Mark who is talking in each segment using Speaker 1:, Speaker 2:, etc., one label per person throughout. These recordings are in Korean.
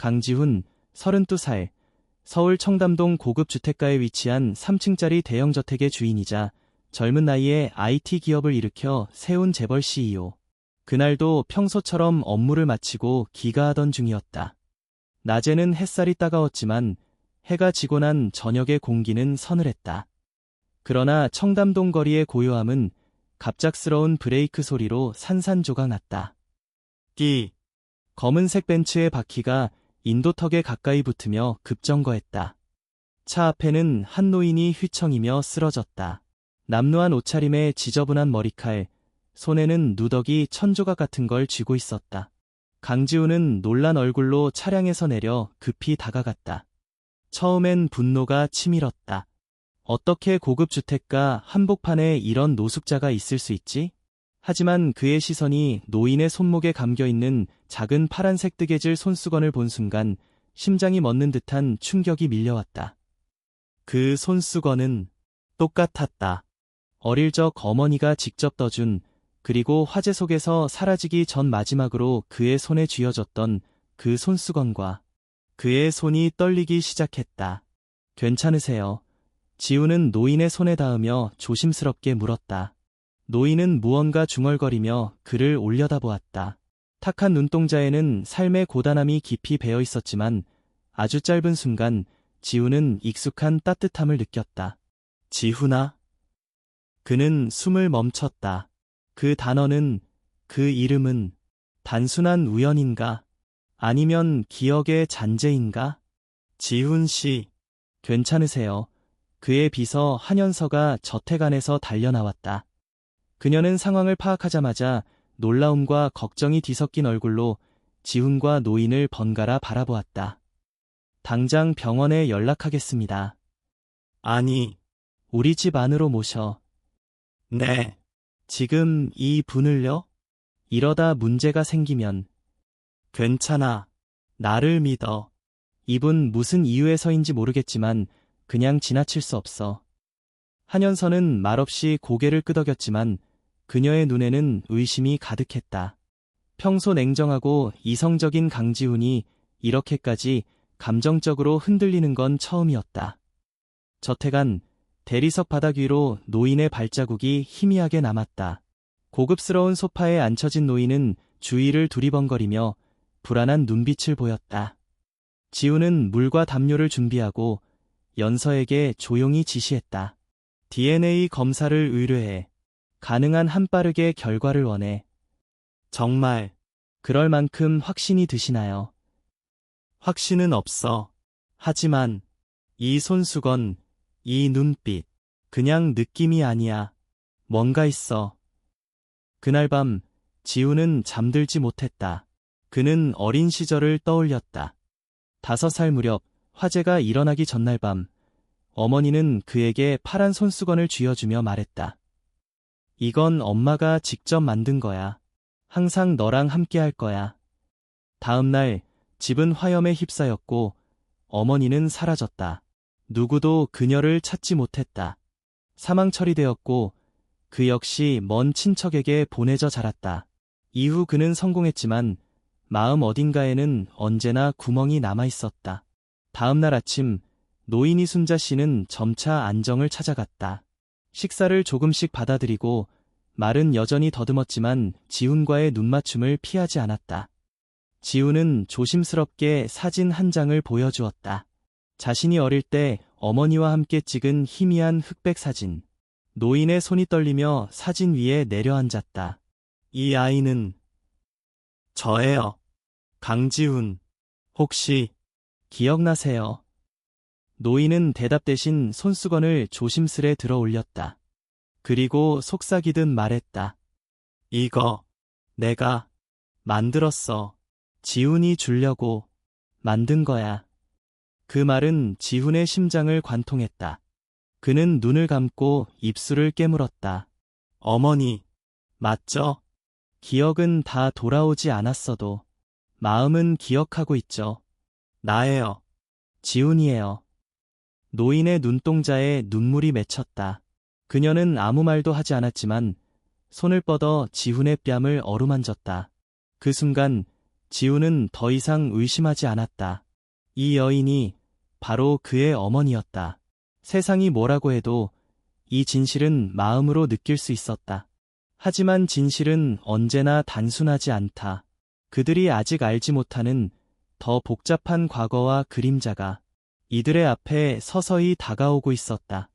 Speaker 1: 강지훈, 32살, 서울 청담동 고급 주택가에 위치한 3층짜리 대형 저택의 주인이자 젊은 나이에 IT 기업을 일으켜 세운 재벌 CEO. 그날도 평소처럼 업무를 마치고 귀가하던 중이었다. 낮에는 햇살이 따가웠지만 해가 지고 난 저녁의 공기는 서늘했다. 그러나 청담동 거리의 고요함은 갑작스러운 브레이크 소리로 산산조각 났다. 끼. 검은색 벤츠의 바퀴가 인도턱에 가까이 붙으며 급정거했다. 차 앞에는 한 노인이 휘청이며 쓰러졌다. 남루한 옷차림에 지저분한 머리칼, 손에는 누더기 천조각 같은 걸 쥐고 있었다. 강지훈은 놀란 얼굴로 차량에서 내려 급히 다가갔다. 처음엔 분노가 치밀었다. 어떻게 고급 주택가 한복판에 이런 노숙자가 있을 수 있지? 하지만 그의 시선이 노인의 손목에 감겨있는 작은 파란색 뜨개질 손수건을 본 순간 심장이 멎는 듯한 충격이 밀려왔다. 그 손수건은 똑같았다. 어릴 적 어머니가 직접 떠준, 그리고 화재 속에서 사라지기 전 마지막으로 그의 손에 쥐어줬던 그 손수건과 그의 손이 떨리기 시작했다. 괜찮으세요? 지훈은 노인의 손에 닿으며 조심스럽게 물었다. 노인은 무언가 중얼거리며 그를 올려다보았다. 탁한 눈동자에는 삶의 고단함이 깊이 배어 있었지만 아주 짧은 순간 지훈은 익숙한 따뜻함을 느꼈다. 지훈아? 그는 숨을 멈췄다. 그 단어는, 그 이름은 단순한 우연인가? 아니면 기억의 잔재인가? 지훈 씨, 괜찮으세요? 그의 비서 한현서가 저택 안에서 달려나왔다. 그녀는 상황을 파악하자마자 놀라움과 걱정이 뒤섞인 얼굴로 지훈과 노인을 번갈아 바라보았다. 당장 병원에 연락하겠습니다. 아니, 우리 집 안으로 모셔. 네. 지금 이 분을요? 이러다 문제가 생기면. 괜찮아. 나를 믿어. 이분 무슨 이유에서인지 모르겠지만 그냥 지나칠 수 없어. 한현서는 말없이 고개를 끄덕였지만 그녀의 눈에는 의심이 가득했다. 평소 냉정하고 이성적인 강지훈이 이렇게까지 감정적으로 흔들리는 건 처음이었다. 저택 안 대리석 바닥 위로 노인의 발자국이 희미하게 남았다. 고급스러운 소파에 앉혀진 노인은 주위를 두리번거리며 불안한 눈빛을 보였다. 지훈은 물과 담요를 준비하고 연서에게 조용히 지시했다. DNA 검사를 의뢰해. 가능한 한 빠르게 결과를 원해. 정말 그럴 만큼 확신이 드시나요? 확신은 없어. 하지만 이 손수건, 이 눈빛, 그냥 느낌이 아니야. 뭔가 있어. 그날 밤 지훈은 잠들지 못했다. 그는 어린 시절을 떠올렸다. 5살 무렵 화재가 일어나기 전날 밤 어머니는 그에게 파란 손수건을 쥐어주며 말했다. 이건 엄마가 직접 만든 거야. 항상 너랑 함께 할 거야. 다음 날 집은 화염에 휩싸였고 어머니는 사라졌다. 누구도 그녀를 찾지 못했다. 사망 처리되었고 그 역시 먼 친척에게 보내져 자랐다. 이후 그는 성공했지만 마음 어딘가에는 언제나 구멍이 남아 있었다. 다음 날 아침 노인 이순자 씨는 점차 안정을 찾아갔다. 식사를 조금씩 받아들이고 말은 여전히 더듬었지만 지훈과의 눈맞춤을 피하지 않았다. 지훈은 조심스럽게 사진 한 장을 보여주었다. 자신이 어릴 때 어머니와 함께 찍은 희미한 흑백 사진. 노인의 손이 떨리며 사진 위에 내려앉았다. 이 아이는 저예요. 강지훈. 혹시 기억나세요? 노인은 대답 대신 손수건을 조심스레 들어 올렸다. 그리고 속삭이듯 말했다. 이거 내가 만들었어. 지훈이 주려고 만든 거야. 그 말은 지훈의 심장을 관통했다. 그는 눈을 감고 입술을 깨물었다. 어머니, 맞죠? 기억은 다 돌아오지 않았어도 마음은 기억하고 있죠. 나예요. 지훈이에요. 노인의 눈동자에 눈물이 맺혔다. 그녀는 아무 말도 하지 않았지만 손을 뻗어 지훈의 뺨을 어루만졌다. 그 순간 지우는 더 이상 의심하지 않았다. 이 여인이 바로 그의 어머니였다. 세상이 뭐라고 해도 이 진실은 마음으로 느낄 수 있었다. 하지만 진실은 언제나 단순하지 않다. 그들이 아직 알지 못하는 더 복잡한 과거와 그림자가 이들의 앞에 서서히 다가오고 있었다.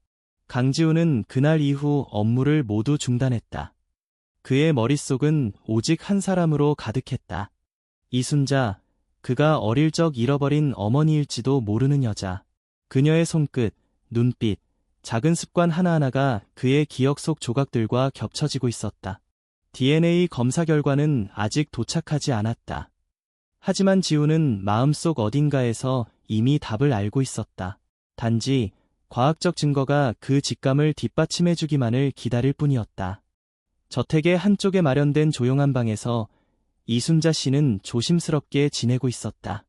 Speaker 1: 강지우는 그날 이후 업무를 모두 중단했다. 그의 머릿속은 오직 한 사람으로 가득했다. 이순자, 그가 어릴 적 잃어버린 어머니일지도 모르는 여자. 그녀의 손끝, 눈빛, 작은 습관 하나하나가 그의 기억 속 조각들과 겹쳐지고 있었다. DNA 검사 결과는 아직 도착하지 않았다. 하지만 지우는 마음속 어딘가에서 이미 답을 알고 있었다. 단지 과학적 증거가 그 직감을 뒷받침해주기만을 기다릴 뿐이었다. 저택의 한쪽에 마련된 조용한 방에서 이순자 씨는 조심스럽게 지내고 있었다.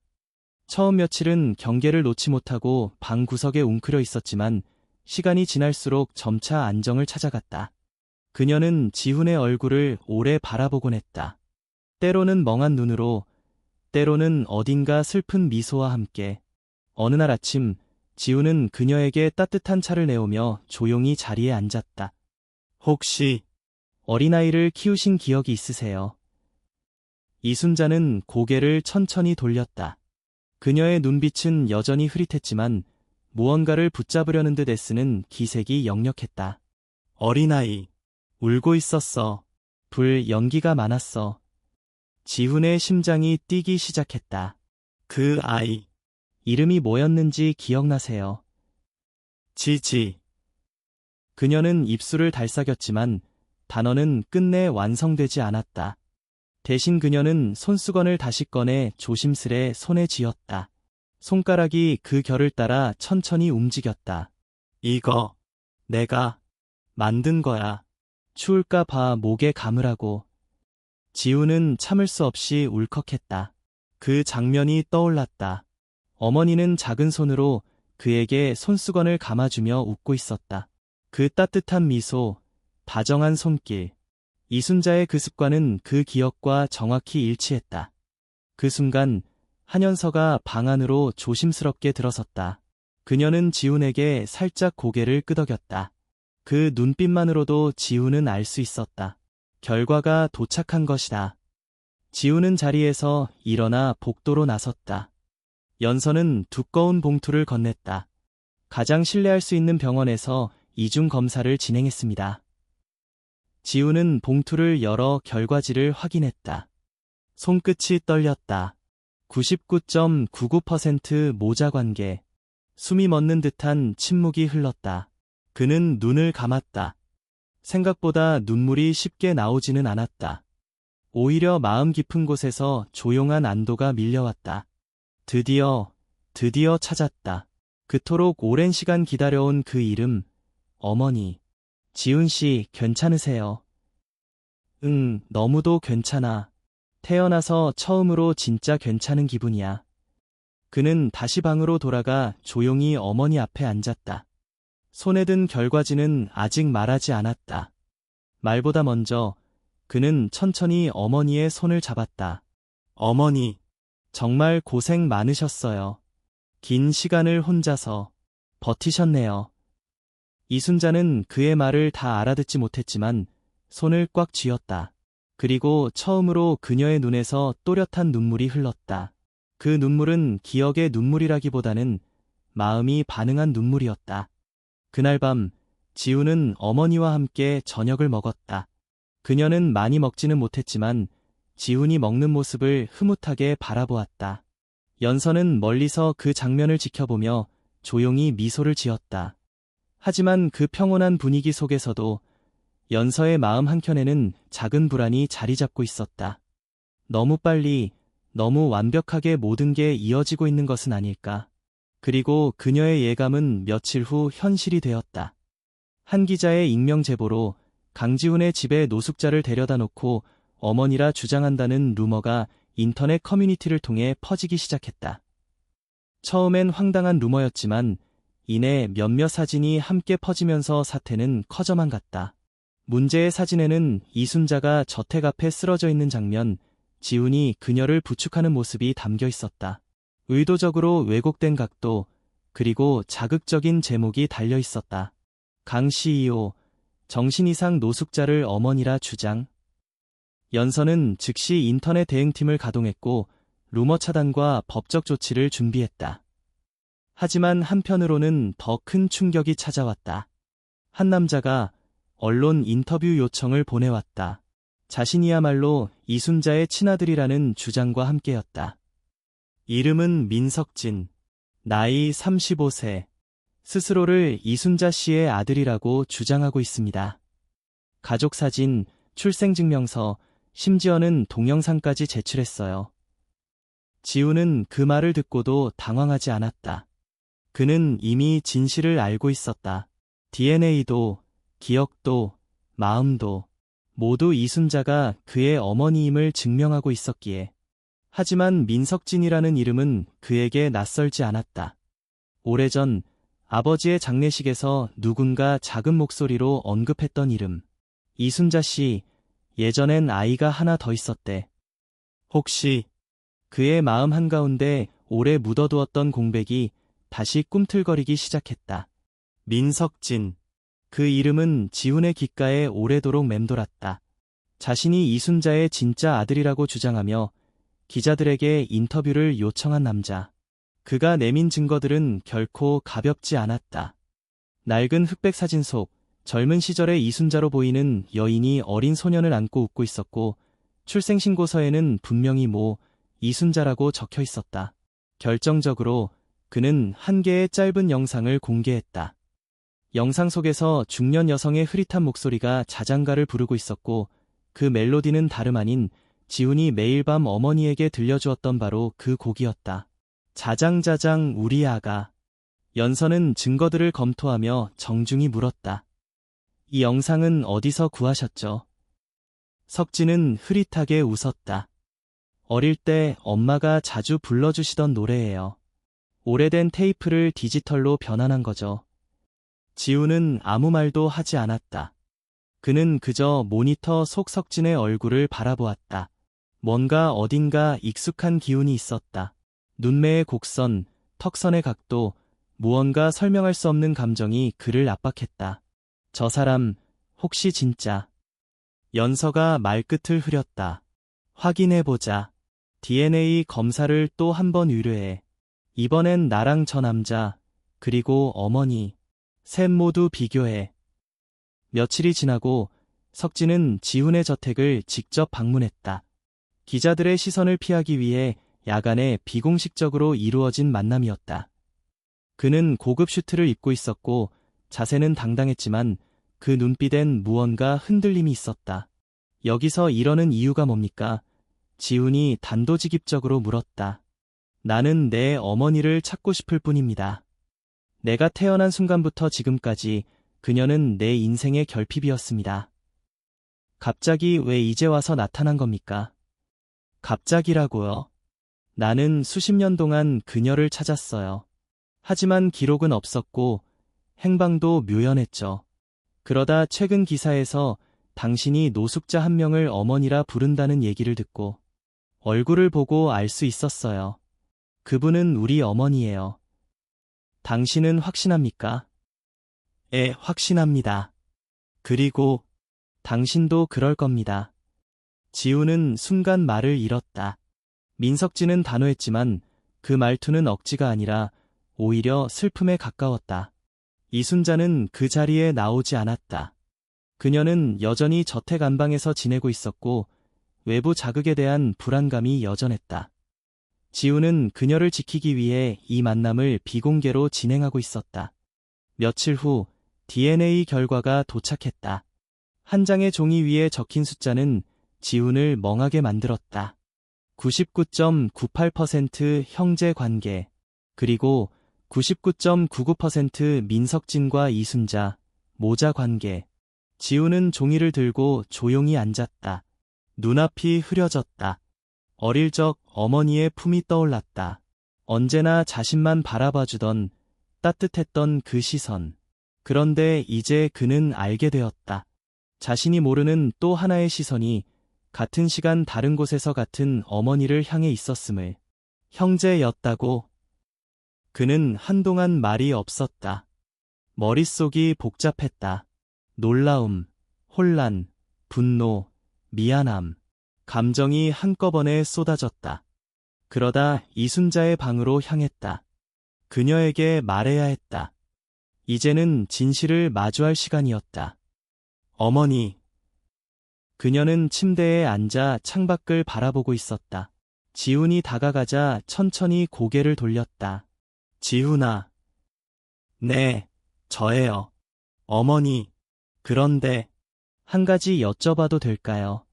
Speaker 1: 처음 며칠은 경계를 놓지 못하고 방 구석에 웅크려 있었지만 시간이 지날수록 점차 안정을 찾아갔다. 그녀는 지훈의 얼굴을 오래 바라보곤 했다. 때로는 멍한 눈으로, 때로는 어딘가 슬픈 미소와 함께. 어느 날 아침, 지훈은 그녀에게 따뜻한 차를 내오며 조용히 자리에 앉았다. 혹시 어린아이를 키우신 기억이 있으세요? 이순자는 고개를 천천히 돌렸다. 그녀의 눈빛은 여전히 흐릿했지만 무언가를 붙잡으려는 듯 애쓰는 기색이 역력했다. 어린아이. 울고 있었어. 불 연기가 많았어. 지훈의 심장이 뛰기 시작했다. 그 아이. 이름이 뭐였는지 기억나세요? 지지. 그녀는 입술을 달싹였지만 단어는 끝내 완성되지 않았다. 대신 그녀는 손수건을 다시 꺼내 조심스레 손에 쥐었다. 손가락이 그 결을 따라 천천히 움직였다. 이거 내가 만든 거야. 추울까 봐 목에 감으라고. 지우는 참을 수 없이 울컥했다. 그 장면이 떠올랐다. 어머니는 작은 손으로 그에게 손수건을 감아주며 웃고 있었다. 그 따뜻한 미소, 다정한 손길. 이순자의 그 습관은 그 기억과 정확히 일치했다. 그 순간 한연서가 방 안으로 조심스럽게 들어섰다. 그녀는 지훈에게 살짝 고개를 끄덕였다. 그 눈빛만으로도 지훈은 알 수 있었다. 결과가 도착한 것이다. 지훈은 자리에서 일어나 복도로 나섰다. 연서는 두꺼운 봉투를 건넸다. 가장 신뢰할 수 있는 병원에서 이중 검사를 진행했습니다. 지훈은 봉투를 열어 결과지를 확인했다. 손끝이 떨렸다. 99.99% 모자 관계. 숨이 멎는 듯한 침묵이 흘렀다. 그는 눈을 감았다. 생각보다 눈물이 쉽게 나오지는 않았다. 오히려 마음 깊은 곳에서 조용한 안도가 밀려왔다. 드디어 찾았다. 그토록 오랜 시간 기다려온 그 이름, 어머니. 지훈 씨, 괜찮으세요? 응, 너무도 괜찮아. 태어나서 처음으로 진짜 괜찮은 기분이야. 그는 다시 방으로 돌아가 조용히 어머니 앞에 앉았다. 손에 든 결과지는 아직 말하지 않았다. 말보다 먼저 그는 천천히 어머니의 손을 잡았다. 어머니, 정말 고생 많으셨어요. 긴 시간을 혼자서 버티셨네요. 이순자는 그의 말을 다 알아듣지 못했지만 손을 꽉 쥐었다. 그리고 처음으로 그녀의 눈에서 또렷한 눈물이 흘렀다. 그 눈물은 기억의 눈물이라기보다는 마음이 반응한 눈물이었다. 그날 밤 지우는 어머니와 함께 저녁을 먹었다. 그녀는 많이 먹지는 못했지만 지훈이 먹는 모습을 흐뭇하게 바라보았다. 연서는 멀리서 그 장면을 지켜보며 조용히 미소를 지었다. 하지만 그 평온한 분위기 속에서도 연서의 마음 한켠에는 작은 불안이 자리 잡고 있었다. 너무 빨리, 너무 완벽하게 모든 게 이어지고 있는 것은 아닐까. 그리고 그녀의 예감은 며칠 후 현실이 되었다. 한 기자의 익명 제보로 강지훈의 집에 노숙자를 데려다 놓고 어머니라 주장한다는 루머가 인터넷 커뮤니티를 통해 퍼지기 시작했다. 처음엔 황당한 루머였지만 이내 몇몇 사진이 함께 퍼지면서 사태는 커져만 갔다. 문제의 사진에는 이순자가 저택 앞에 쓰러져 있는 장면, 지훈이 그녀를 부축하는 모습이 담겨 있었다. 의도적으로 왜곡된 각도, 그리고 자극적인 제목이 달려 있었다. 강 CEO, 정신 이상 노숙자를 어머니라 주장. 연서는 즉시 인터넷 대응팀을 가동했고 루머 차단과 법적 조치를 준비했다. 하지만 한편으로는 더 큰 충격이 찾아왔다. 한 남자가 언론 인터뷰 요청을 보내왔다. 자신이야말로 이순자의 친아들이라는 주장과 함께였다. 이름은 민석진, 나이 35세, 스스로를 이순자 씨의 아들이라고 주장하고 있습니다. 가족 사진, 출생증명서, 심지어는 동영상까지 제출했어요. 지훈은 그 말을 듣고도 당황하지 않았다. 그는 이미 진실을 알고 있었다. DNA도, 기억도, 마음도 모두 이순자가 그의 어머니임을 증명하고 있었기에. 하지만 민석진이라는 이름은 그에게 낯설지 않았다. 오래전 아버지의 장례식에서 누군가 작은 목소리로 언급했던 이름. 이순자 씨, 예전엔 아이가 하나 더 있었대. 혹시 그의 마음 한가운데 오래 묻어두었던 공백이 다시 꿈틀거리기 시작했다. 민석진. 그 이름은 지훈의 귓가에 오래도록 맴돌았다. 자신이 이순자의 진짜 아들이라고 주장하며 기자들에게 인터뷰를 요청한 남자. 그가 내민 증거들은 결코 가볍지 않았다. 낡은 흑백 사진 속 젊은 시절의 이순자로 보이는 여인이 어린 소년을 안고 웃고 있었고 출생신고서에는 분명히 이순자라고 적혀 있었다. 결정적으로 그는 한 개의 짧은 영상을 공개했다. 영상 속에서 중년 여성의 흐릿한 목소리가 자장가를 부르고 있었고 그 멜로디는 다름 아닌 지훈이 매일 밤 어머니에게 들려주었던 바로 그 곡이었다. 자장자장 우리 아가. 연서는 증거들을 검토하며 정중히 물었다. 이 영상은 어디서 구하셨죠? 석진은 흐릿하게 웃었다. 어릴 때 엄마가 자주 불러주시던 노래예요. 오래된 테이프를 디지털로 변환한 거죠. 지훈은 아무 말도 하지 않았다. 그는 그저 모니터 속 석진의 얼굴을 바라보았다. 뭔가 어딘가 익숙한 기운이 있었다. 눈매의 곡선, 턱선의 각도, 무언가 설명할 수 없는 감정이 그를 압박했다. 저 사람, 혹시 진짜. 연서가 말끝을 흐렸다. 확인해보자. DNA 검사를 또 한 번 의뢰해. 이번엔 나랑 저 남자, 그리고 어머니, 셋 모두 비교해. 며칠이 지나고 석진은 지훈의 저택을 직접 방문했다. 기자들의 시선을 피하기 위해 야간에 비공식적으로 이루어진 만남이었다. 그는 고급 슈트를 입고 있었고 자세는 당당했지만 그 눈빛엔 무언가 흔들림이 있었다. 여기서 이러는 이유가 뭡니까? 지훈이 단도직입적으로 물었다. 나는 내 어머니를 찾고 싶을 뿐입니다. 내가 태어난 순간부터 지금까지 그녀는 내 인생의 결핍이었습니다. 갑자기 왜 이제 와서 나타난 겁니까? 갑자기라고요? 나는 수십 년 동안 그녀를 찾았어요. 하지만 기록은 없었고 행방도 묘연했죠. 그러다 최근 기사에서 당신이 노숙자 한 명을 어머니라 부른다는 얘기를 듣고 얼굴을 보고 알 수 있었어요. 그분은 우리 어머니예요. 당신은 확신합니까? 예, 확신합니다. 그리고 당신도 그럴 겁니다. 지훈은 순간 말을 잃었다. 민석진은 단호했지만 그 말투는 억지가 아니라 오히려 슬픔에 가까웠다. 이순자는 그 자리에 나오지 않았다. 그녀는 여전히 저택 안방에서 지내고 있었고 외부 자극에 대한 불안감이 여전했다. 지훈은 그녀를 지키기 위해 이 만남을 비공개로 진행하고 있었다. 며칠 후 DNA 결과가 도착했다. 한 장의 종이 위에 적힌 숫자는 지훈을 멍하게 만들었다. 99.98% 형제 관계, 그리고 99.99% 민석진과 이순자, 모자 관계. 지훈은 종이를 들고 조용히 앉았다. 눈앞이 흐려졌다. 어릴 적 어머니의 품이 떠올랐다. 언제나 자신만 바라봐주던 따뜻했던 그 시선. 그런데 이제 그는 알게 되었다. 자신이 모르는 또 하나의 시선이 같은 시간 다른 곳에서 같은 어머니를 향해 있었음을. 형제였다고. 그는 한동안 말이 없었다. 머릿속이 복잡했다. 놀라움, 혼란, 분노, 미안함, 감정이 한꺼번에 쏟아졌다. 그러다 이순자의 방으로 향했다. 그녀에게 말해야 했다. 이제는 진실을 마주할 시간이었다. 어머니. 그녀는 침대에 앉아 창밖을 바라보고 있었다. 지훈이 다가가자 천천히 고개를 돌렸다. 지훈아. 네, 저예요. 어머니. 그런데 한 가지 여쭤봐도 될까요?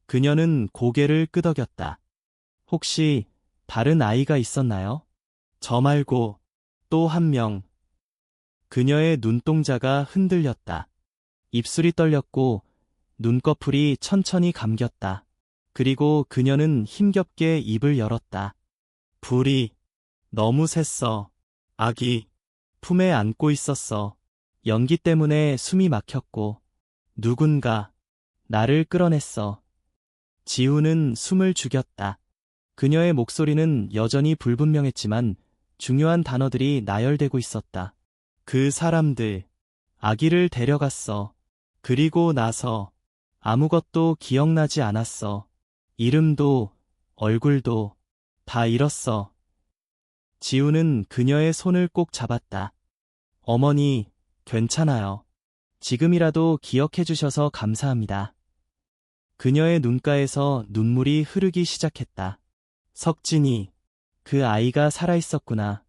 Speaker 1: 그녀는 고개를 끄덕였다. 혹시 다른 아이가 있었나요? 저 말고 또 한 명. 그녀의 눈동자가 흔들렸다. 입술이 떨렸고 눈꺼풀이 천천히 감겼다. 그리고 그녀는 힘겹게 입을 열었다. 불이 너무 셌어. 아기 품에 안고 있었어. 연기 때문에 숨이 막혔고 누군가 나를 끌어냈어. 지훈은 숨을 죽였다. 그녀의 목소리는 여전히 불분명했지만 중요한 단어들이 나열되고 있었다. 그 사람들, 아기를 데려갔어. 그리고 나서 아무것도 기억나지 않았어. 이름도 얼굴도 다 잃었어. 지훈은 그녀의 손을 꼭 잡았다. 어머니, 괜찮아요. 지금이라도 기억해 주셔서 감사합니다. 그녀의 눈가에서 눈물이 흐르기 시작했다. 석진이, 그 아이가 살아있었구나.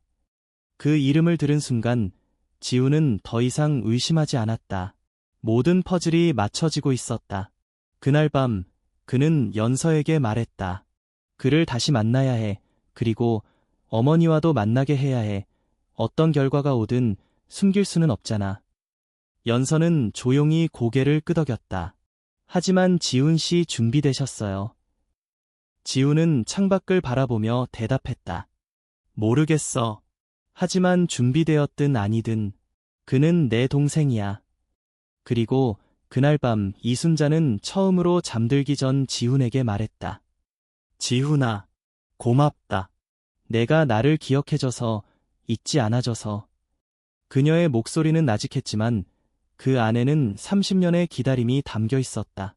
Speaker 1: 그 이름을 들은 순간 지훈은 더 이상 의심하지 않았다. 모든 퍼즐이 맞춰지고 있었다. 그날 밤 그는 연서에게 말했다. 그를 다시 만나야 해. 그리고 어머니와도 만나게 해야 해. 어떤 결과가 오든 숨길 수는 없잖아. 연서는 조용히 고개를 끄덕였다. 하지만 지훈 씨 준비되셨어요. 지훈은 창밖을 바라보며 대답했다. 모르겠어. 하지만 준비되었든 아니든 그는 내 동생이야. 그리고 그날 밤 이순자는 처음으로 잠들기 전 지훈에게 말했다. 지훈아, 고맙다. 내가 나를 기억해줘서, 잊지 않아줘서. 그녀의 목소리는 나직했지만 그 안에는 30년의 기다림이 담겨 있었다.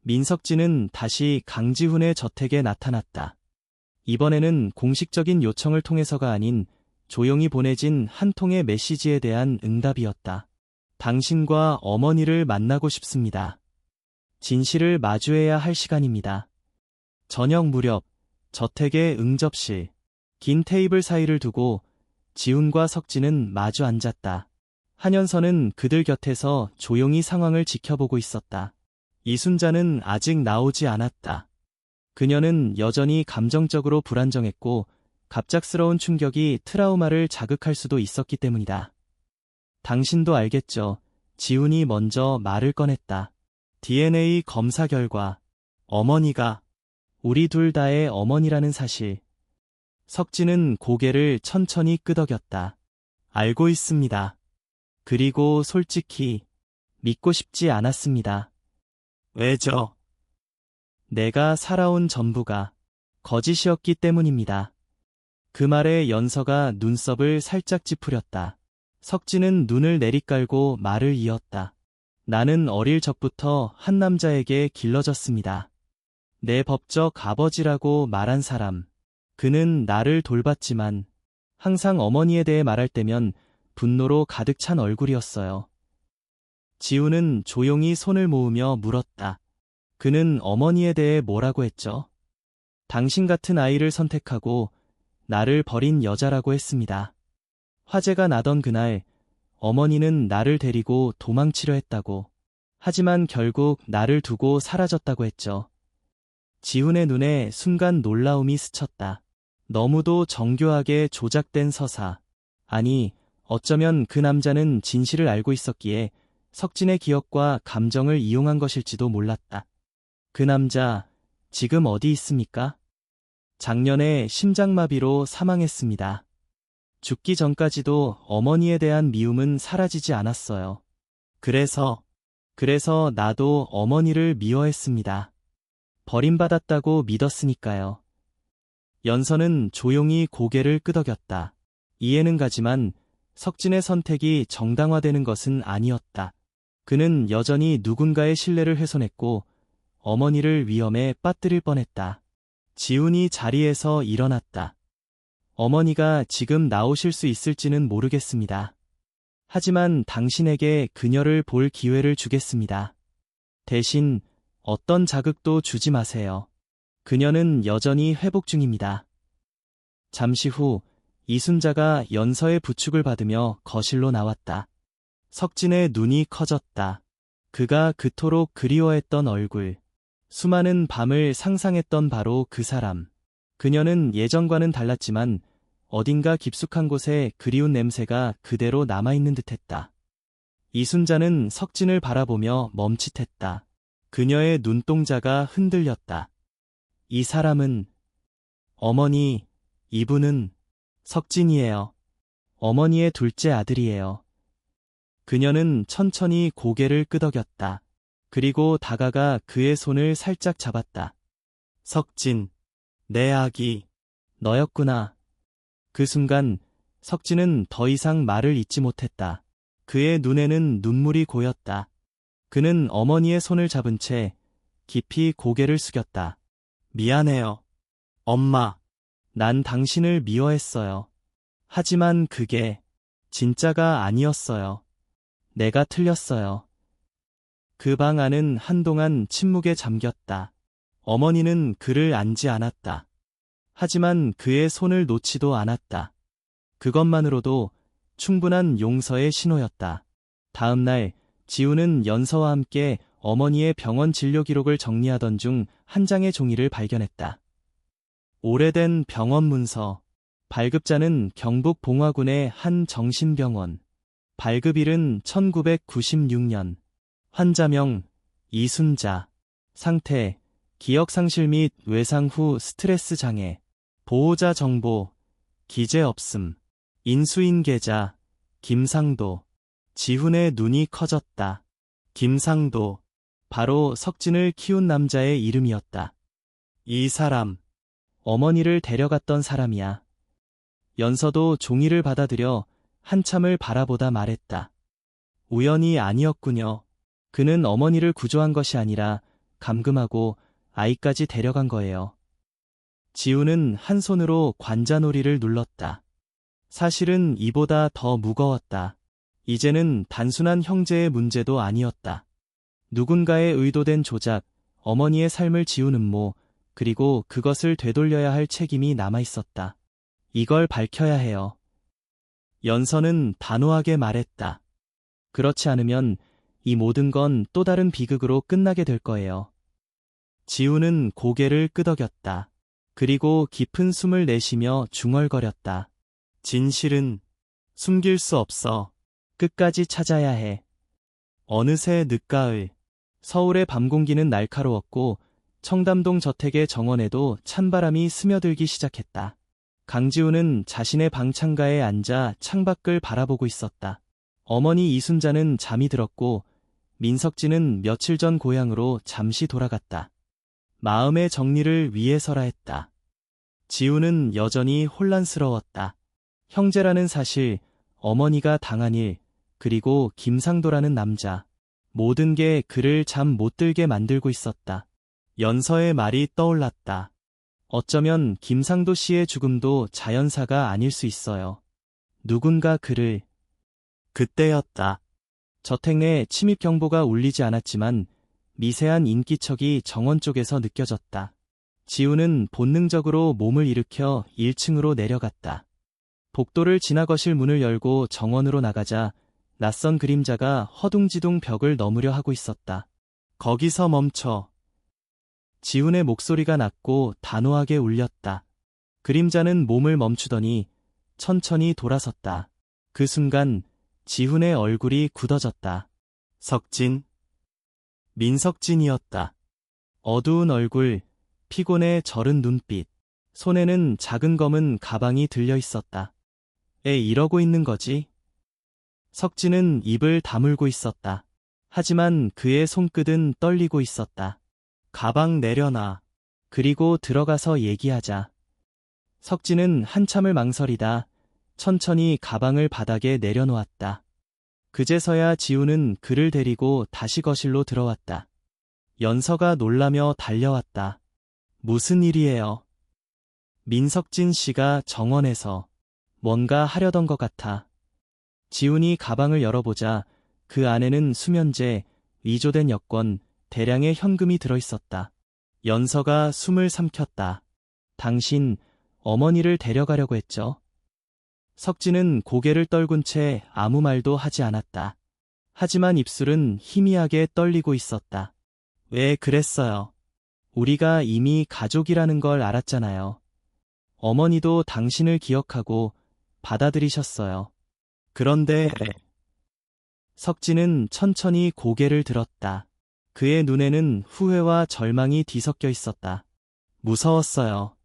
Speaker 1: 민석진은 다시 강지훈의 저택에 나타났다. 이번에는 공식적인 요청을 통해서가 아닌 조용히 보내진 한 통의 메시지에 대한 응답이었다. 당신과 어머니를 만나고 싶습니다. 진실을 마주해야 할 시간입니다. 저녁 무렵 저택의 응접실. 긴 테이블 사이를 두고 지훈과 석진은 마주 앉았다. 한연서는 그들 곁에서 조용히 상황을 지켜보고 있었다. 이순자는 아직 나오지 않았다. 그녀는 여전히 감정적으로 불안정했고 갑작스러운 충격이 트라우마를 자극할 수도 있었기 때문이다. 당신도 알겠죠. 지훈이 먼저 말을 꺼냈다. DNA 검사 결과 어머니가 우리 둘 다의 어머니라는 사실. 석진은 고개를 천천히 끄덕였다. 알고 있습니다. 그리고 솔직히 믿고 싶지 않았습니다. 왜죠? 내가 살아온 전부가 거짓이었기 때문입니다. 그 말에 연서가 눈썹을 살짝 찌푸렸다. 석진은 눈을 내리깔고 말을 이었다. 나는 어릴 적부터 한 남자에게 길러졌습니다. 내 법적 아버지라고 말한 사람. 그는 나를 돌봤지만 항상 어머니에 대해 말할 때면 분노로 가득 찬 얼굴이었어요. 지훈은 조용히 손을 모으며 물었다. 그는 어머니에 대해 뭐라고 했죠? 당신 같은 아이를 선택하고 나를 버린 여자라고 했습니다. 화재가 나던 그날 어머니는 나를 데리고 도망치려 했다고. 하지만 결국 나를 두고 사라졌다고 했죠. 지훈의 눈에 순간 놀라움이 스쳤다. 너무도 정교하게 조작된 서사. 아니, 어쩌면 그 남자는 진실을 알고 있었기에 석진의 기억과 감정을 이용한 것일지도 몰랐다. 그 남자, 지금 어디 있습니까? 작년에 심장마비로 사망했습니다. 죽기 전까지도 어머니에 대한 미움은 사라지지 않았어요. 그래서 나도 어머니를 미워했습니다. 버림받았다고 믿었으니까요. 연서는 조용히 고개를 끄덕였다. 이해는 가지만 석진의 선택이 정당화되는 것은 아니었다. 그는 여전히 누군가의 신뢰를 훼손했고 어머니를 위험에 빠뜨릴 뻔했다. 지훈이 자리에서 일어났다. 어머니가 지금 나오실 수 있을지는 모르겠습니다. 하지만 당신에게 그녀를 볼 기회를 주겠습니다. 대신 어떤 자극도 주지 마세요. 그녀는 여전히 회복 중입니다. 잠시 후 이순자가 연서의 부축을 받으며 거실로 나왔다. 석진의 눈이 커졌다. 그가 그토록 그리워했던 얼굴. 수많은 밤을 상상했던 바로 그 사람. 그녀는 예전과는 달랐지만 어딘가 깊숙한 곳에 그리운 냄새가 그대로 남아있는 듯했다. 이순자는 석진을 바라보며 멈칫했다. 그녀의 눈동자가 흔들렸다. 이 사람은 어머니, 이분은 석진이에요. 어머니의 둘째 아들이에요. 그녀는 천천히 고개를 끄덕였다. 그리고 다가가 그의 손을 살짝 잡았다. 석진, 내 아기, 너였구나. 그 순간 석진은 더 이상 말을 잇지 못했다. 그의 눈에는 눈물이 고였다. 그는 어머니의 손을 잡은 채 깊이 고개를 숙였다. 미안해요. 엄마. 난 당신을 미워했어요. 하지만 그게 진짜가 아니었어요. 내가 틀렸어요. 그 방 안은 한동안 침묵에 잠겼다. 어머니는 그를 안지 않았다. 하지만 그의 손을 놓지도 않았다. 그것만으로도 충분한 용서의 신호였다. 다음 날 지우는 연서와 함께 어머니의 병원 진료 기록을 정리하던 중 한 장의 종이를 발견했다. 오래된 병원 문서. 발급자는 경북 봉화군의 한 정신병원. 발급일은 1996년. 환자명 이순자. 상태 기억상실 및 외상 후 스트레스 장애. 보호자 정보 기재 없음. 인수인 계좌 김상도. 지훈의 눈이 커졌다. 김상도. 바로 석진을 키운 남자의 이름이었다. 이 사람. 어머니를 데려갔던 사람이야. 연서도 종이를 받아들여 한참을 바라보다 말했다. 우연이 아니었군요. 그는 어머니를 구조한 것이 아니라 감금하고 아이까지 데려간 거예요. 지우는 한 손으로 관자놀이를 눌렀다. 사실은 이보다 더 무거웠다. 이제는 단순한 형제의 문제도 아니었다. 누군가의 의도된 조작, 어머니의 삶을 지운 음모, 그리고 그것을 되돌려야 할 책임이 남아있었다. 이걸 밝혀야 해요. 연서는 단호하게 말했다. 그렇지 않으면 이 모든 건 또 다른 비극으로 끝나게 될 거예요. 지우는 고개를 끄덕였다. 그리고 깊은 숨을 내쉬며 중얼거렸다. 진실은 숨길 수 없어. 끝까지 찾아야 해. 어느새 늦가을. 서울의 밤 공기는 날카로웠고 청담동 저택의 정원에도 찬바람이 스며들기 시작했다. 강지우는 자신의 방 창가에 앉아 창밖을 바라보고 있었다. 어머니 이순자는 잠이 들었고 민석진은 며칠 전 고향으로 잠시 돌아갔다. 마음의 정리를 위해서라 했다. 지우는 여전히 혼란스러웠다. 형제라는 사실, 어머니가 당한 일, 그리고 김상도라는 남자. 모든 게 그를 잠 못 들게 만들고 있었다. 연서의 말이 떠올랐다. 어쩌면 김상도 씨의 죽음도 자연사가 아닐 수 있어요. 누군가 그를. 그때였다. 저택 내 침입 경보가 울리지 않았지만 미세한 인기척이 정원 쪽에서 느껴졌다. 지우는 본능적으로 몸을 일으켜 1층으로 내려갔다. 복도를 지나 거실 문을 열고 정원으로 나가자 낯선 그림자가 허둥지둥 벽을 넘으려 하고 있었다. 거기서 멈춰. 지훈의 목소리가 낮고 단호하게 울렸다. 그림자는 몸을 멈추더니 천천히 돌아섰다. 그 순간 지훈의 얼굴이 굳어졌다. 석진. 민석진이었다. 어두운 얼굴, 피곤에 절은 눈빛, 손에는 작은 검은 가방이 들려 있었다. 이러고 있는 거지? 석진은 입을 다물고 있었다. 하지만 그의 손끝은 떨리고 있었다. 가방 내려놔. 그리고 들어가서 얘기하자. 석진은 한참을 망설이다 천천히 가방을 바닥에 내려놓았다. 그제서야 지우는 그를 데리고 다시 거실로 들어왔다. 연서가 놀라며 달려왔다. 무슨 일이에요? 민석진 씨가 정원에서 뭔가 하려던 것 같아. 지훈이 가방을 열어보자 그 안에는 수면제, 위조된 여권, 대량의 현금이 들어있었다. 연서가 숨을 삼켰다. 당신 어머니를 데려가려고 했죠? 석진은 고개를 떨군 채 아무 말도 하지 않았다. 하지만 입술은 희미하게 떨리고 있었다. 왜 그랬어요? 우리가 이미 가족이라는 걸 알았잖아요. 어머니도 당신을 기억하고 받아들이셨어요. 그런데 석진은 천천히 고개를 들었다. 그의 눈에는 후회와 절망이 뒤섞여 있었다. 무서웠어요.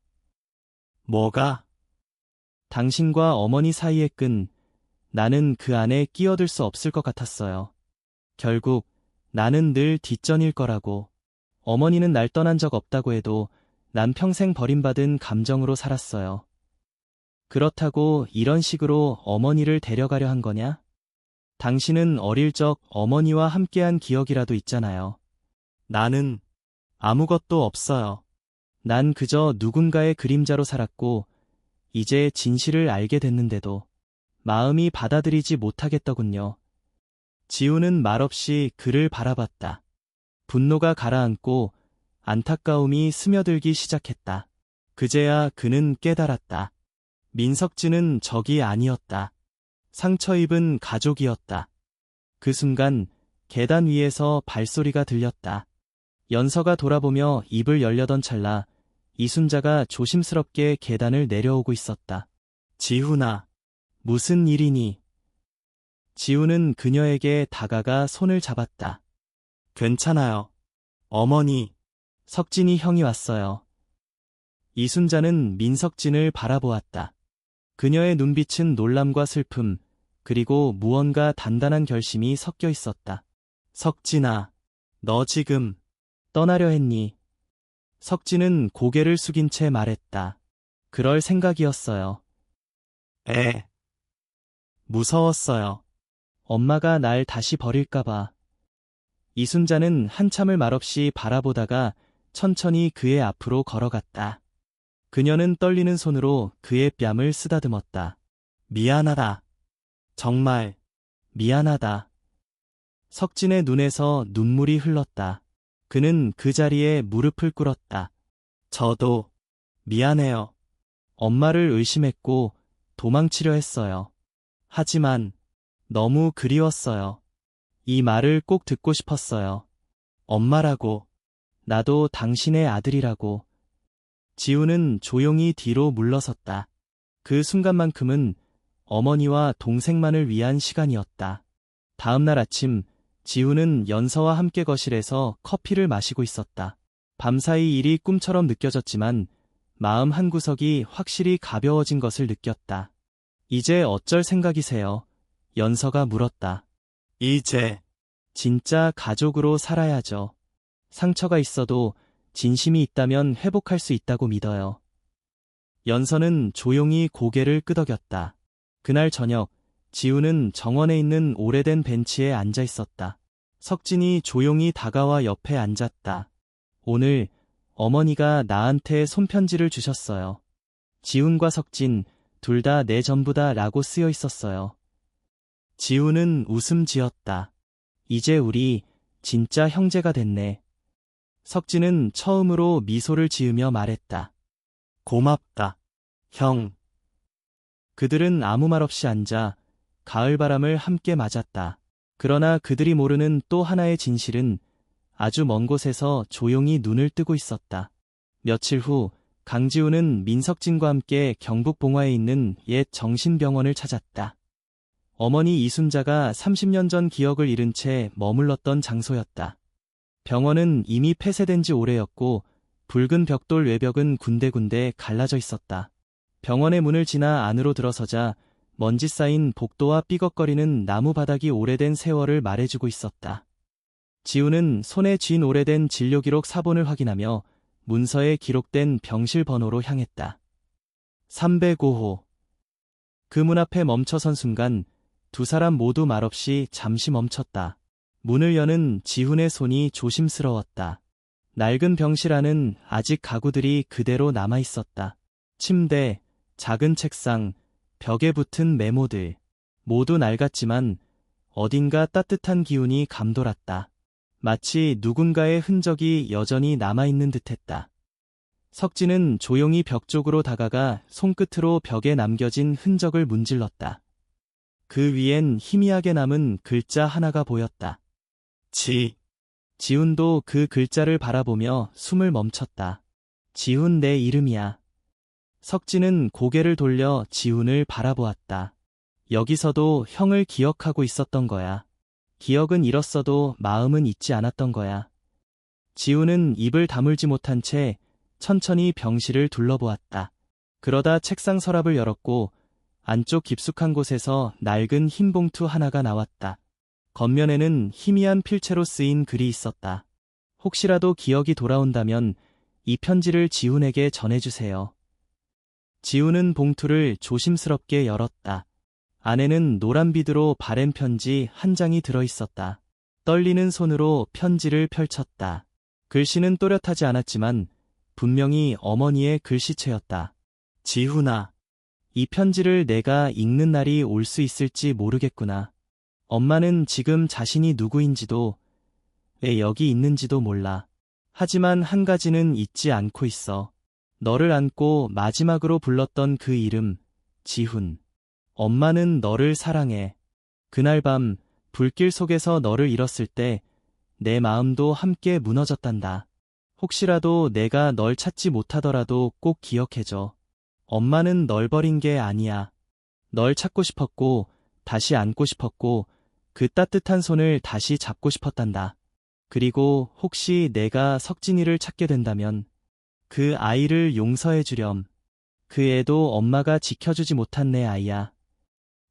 Speaker 1: 뭐가? 당신과 어머니 사이의 끈, 나는 그 안에 끼어들 수 없을 것 같았어요. 결국 나는 늘 뒷전일 거라고. 어머니는 날 떠난 적 없다고 해도 난 평생 버림받은 감정으로 살았어요. 그렇다고 이런 식으로 어머니를 데려가려 한 거냐? 당신은 어릴 적 어머니와 함께한 기억이라도 있잖아요. 나는 아무것도 없어요. 난 그저 누군가의 그림자로 살았고 이제 진실을 알게 됐는데도 마음이 받아들이지 못하겠더군요. 지우는 말없이 그를 바라봤다. 분노가 가라앉고 안타까움이 스며들기 시작했다. 그제야 그는 깨달았다. 민석진은 적이 아니었다. 상처 입은 가족이었다. 그 순간 계단 위에서 발소리가 들렸다. 연서가 돌아보며 입을 열려던 찰나 이순자가 조심스럽게 계단을 내려오고 있었다. 지훈아, 무슨 일이니? 지훈은 그녀에게 다가가 손을 잡았다. 괜찮아요. 어머니, 석진이 형이 왔어요. 이순자는 민석진을 바라보았다. 그녀의 눈빛은 놀람과 슬픔, 그리고 무언가 단단한 결심이 섞여 있었다. 석진아, 너 지금 떠나려 했니? 석진은 고개를 숙인 채 말했다. 그럴 생각이었어요. 무서웠어요. 엄마가 날 다시 버릴까봐. 이순자는 한참을 말없이 바라보다가 천천히 그의 앞으로 걸어갔다. 그녀는 떨리는 손으로 그의 뺨을 쓰다듬었다. 미안하다. 정말 미안하다. 석진의 눈에서 눈물이 흘렀다. 그는 그 자리에 무릎을 꿇었다. 저도 미안해요. 엄마를 의심했고 도망치려 했어요. 하지만 너무 그리웠어요. 이 말을 꼭 듣고 싶었어요. 엄마라고, 나도 당신의 아들이라고. 지우는 조용히 뒤로 물러섰다. 그 순간만큼은 어머니와 동생만을 위한 시간이었다. 다음 날 아침, 지우는 연서와 함께 거실에서 커피를 마시고 있었다. 밤사이 일이 꿈처럼 느껴졌지만 마음 한구석이 확실히 가벼워진 것을 느꼈다. 이제 어쩔 생각이세요? 연서가 물었다. 이제 진짜 가족으로 살아야죠. 상처가 있어도 진심이 있다면 회복할 수 있다고 믿어요. 연서는 조용히 고개를 끄덕였다. 그날 저녁, 지우는 정원에 있는 오래된 벤치에 앉아 있었다. 석진이 조용히 다가와 옆에 앉았다. 오늘 어머니가 나한테 손편지를 주셨어요. 지훈과 석진, 둘 다 내 전부다 라고 쓰여 있었어요. 지훈은 웃음 지었다. 이제 우리 진짜 형제가 됐네. 석진은 처음으로 미소를 지으며 말했다. 고맙다, 형. 그들은 아무 말 없이 앉아 가을바람을 함께 맞았다. 그러나 그들이 모르는 또 하나의 진실은 아주 먼 곳에서 조용히 눈을 뜨고 있었다. 며칠 후 강지우는 민석진과 함께 경북 봉화에 있는 옛 정신병원을 찾았다. 어머니 이순자가 30년 전 기억을 잃은 채 머물렀던 장소였다. 병원은 이미 폐쇄된 지 오래였고 붉은 벽돌 외벽은 군데군데 갈라져 있었다. 병원의 문을 지나 안으로 들어서자 먼지 쌓인 복도와 삐걱거리는 나무 바닥이 오래된 세월을 말해주고 있었다. 지우는 손에 쥔 오래된 진료기록 사본을 확인하며 문서에 기록된 병실 번호로 향했다. 305호. 그 문 앞에 멈춰선 순간 두 사람 모두 말없이 잠시 멈췄다. 문을 여는 지훈의 손이 조심스러웠다. 낡은 병실 안은 아직 가구들이 그대로 남아 있었다. 침대, 작은 책상, 벽에 붙은 메모들. 모두 낡았지만 어딘가 따뜻한 기운이 감돌았다. 마치 누군가의 흔적이 여전히 남아있는 듯했다. 석진은 조용히 벽 쪽으로 다가가 손끝으로 벽에 남겨진 흔적을 문질렀다. 그 위엔 희미하게 남은 글자 하나가 보였다. 지훈도 그 글자를 바라보며 숨을 멈췄다. 지훈, 내 이름이야. 석진은 고개를 돌려 지훈을 바라보았다. 여기서도 형을 기억하고 있었던 거야. 기억은 잃었어도 마음은 잊지 않았던 거야. 지훈은 입을 다물지 못한 채 천천히 병실을 둘러보았다. 그러다 책상 서랍을 열었고 안쪽 깊숙한 곳에서 낡은 흰 봉투 하나가 나왔다. 겉면에는 희미한 필체로 쓰인 글이 있었다. 혹시라도 기억이 돌아온다면 이 편지를 지훈에게 전해주세요. 지훈은 봉투를 조심스럽게 열었다. 안에는 노란 비드로 바랜 편지 한 장이 들어있었다. 떨리는 손으로 편지를 펼쳤다. 글씨는 또렷하지 않았지만 분명히 어머니의 글씨체였다. 지훈아, 이 편지를 내가 읽는 날이 올 수 있을지 모르겠구나. 엄마는 지금 자신이 누구인지도 왜 여기 있는지도 몰라. 하지만 한 가지는 잊지 않고 있어. 너를 안고 마지막으로 불렀던 그 이름, 지훈. 엄마는 너를 사랑해. 그날 밤 불길 속에서 너를 잃었을 때 내 마음도 함께 무너졌단다. 혹시라도 내가 널 찾지 못하더라도 꼭 기억해줘. 엄마는 널 버린 게 아니야. 널 찾고 싶었고 다시 안고 싶었고 그 따뜻한 손을 다시 잡고 싶었단다. 그리고 혹시 내가 석진이를 찾게 된다면 그 아이를 용서해 주렴. 그 애도 엄마가 지켜주지 못한 내 아이야.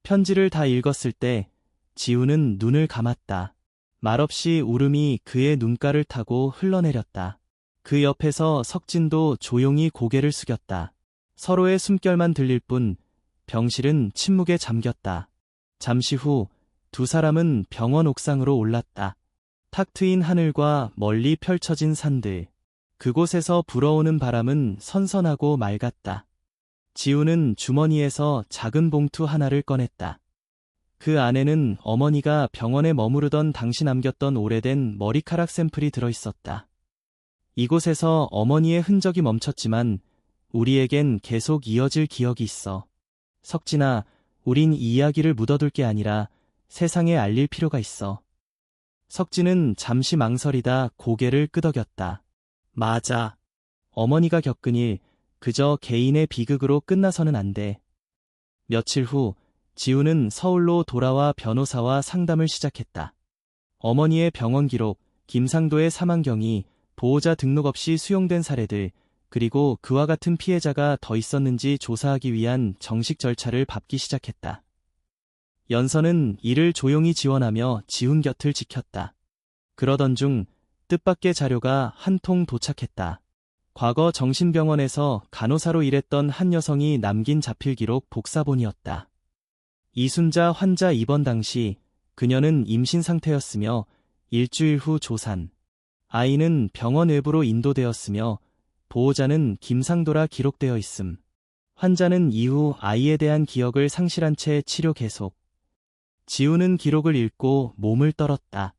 Speaker 1: 편지를 다 읽었을 때 지훈은 눈을 감았다. 말없이 울음이 그의 눈가를 타고 흘러내렸다. 그 옆에서 석진도 조용히 고개를 숙였다. 서로의 숨결만 들릴 뿐 병실은 침묵에 잠겼다. 잠시 후 두 사람은 병원 옥상으로 올랐다. 탁 트인 하늘과 멀리 펼쳐진 산들. 그곳에서 불어오는 바람은 선선하고 맑았다. 지훈은 주머니에서 작은 봉투 하나를 꺼냈다. 그 안에는 어머니가 병원에 머무르던 당시 남겼던 오래된 머리카락 샘플이 들어있었다. 이곳에서 어머니의 흔적이 멈췄지만 우리에겐 계속 이어질 기억이 있어. 석진아, 우린 이 이야기를 묻어둘 게 아니라 세상에 알릴 필요가 있어. 석진은 잠시 망설이다 고개를 끄덕였다. 맞아. 어머니가 겪은 일, 그저 개인의 비극으로 끝나서는 안 돼. 며칠 후 지훈은 서울로 돌아와 변호사와 상담을 시작했다. 어머니의 병원 기록, 김상도의 사망 경위, 보호자 등록 없이 수용된 사례들, 그리고 그와 같은 피해자가 더 있었는지 조사하기 위한 정식 절차를 밟기 시작했다. 연서는 이를 조용히 지원하며 지훈 곁을 지켰다. 그러던 중 뜻밖의 자료가 한 통 도착했다. 과거 정신병원에서 간호사로 일했던 한 여성이 남긴 자필기록 복사본이었다. 이순자 환자 입원 당시 그녀는 임신 상태였으며 일주일 후 조산. 아이는 병원 외부로 인도되었으며 보호자는 김상도라 기록되어 있음. 환자는 이후 아이에 대한 기억을 상실한 채 치료 계속. 지훈은 기록을 읽고 몸을 떨었다.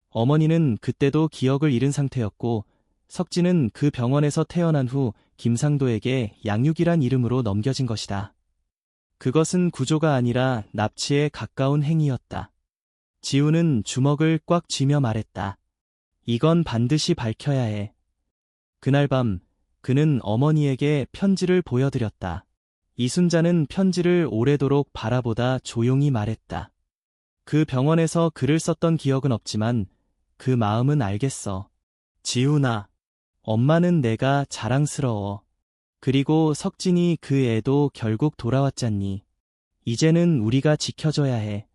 Speaker 1: 어머니는 그때도 기억을 잃은 상태였고 석진은 그 병원에서 태어난 후 김상도에게 양육이란 이름으로 넘겨진 것이다. 그것은 구조가 아니라 납치에 가까운 행위였다. 지훈은 주먹을 꽉 쥐며 말했다. 이건 반드시 밝혀야 해. 그날 밤 그는 어머니에게 편지를 보여드렸다. 이순자는 편지를 오래도록 바라보다 조용히 말했다. 그 병원에서 글을 썼던 기억은 없지만 그 마음은 알겠어. 지훈아, 엄마는 내가 자랑스러워. 그리고 석진이 그 애도 결국 돌아왔잖니. 이제는 우리가 지켜줘야 해.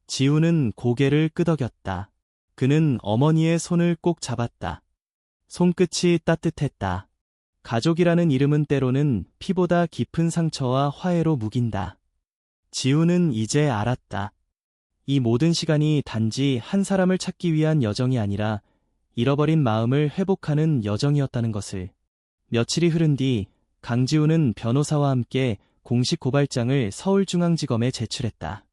Speaker 1: 지훈은 고개를 끄덕였다. 그는 어머니의 손을 꼭 잡았다. 손끝이 따뜻했다. 가족이라는 이름은 때로는 피보다 깊은 상처와 화해로 묵인다. 지우는 이제 알았다. 이 모든 시간이 단지 한 사람을 찾기 위한 여정이 아니라 잃어버린 마음을 회복하는 여정이었다는 것을. 며칠이 흐른 뒤 강지우는 변호사와 함께 공식 고발장을 서울중앙지검에 제출했다.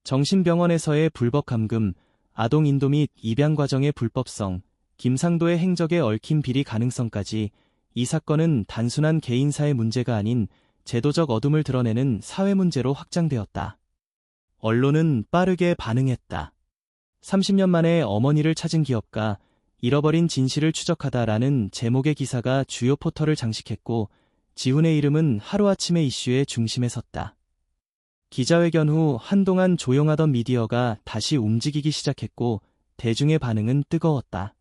Speaker 1: 정신병원에서의 불법 감금, 아동 인도 및 입양 과정의 불법성, 김상도의 행적에 얽힌 비리 가능성까지 이 사건은 단순한 개인사의 문제가 아닌 제도적 어둠을 드러내는 사회 문제로 확장되었다. 언론은 빠르게 반응했다. 30년 만에 어머니를 찾은 기업가, 잃어버린 진실을 추적하다라는 제목의 기사가 주요 포털을 장식했고, 지훈의 이름은 하루아침에 이슈의 중심에 섰다. 기자회견 후 한동안 조용하던 미디어가 다시 움직이기 시작했고, 대중의 반응은 뜨거웠다.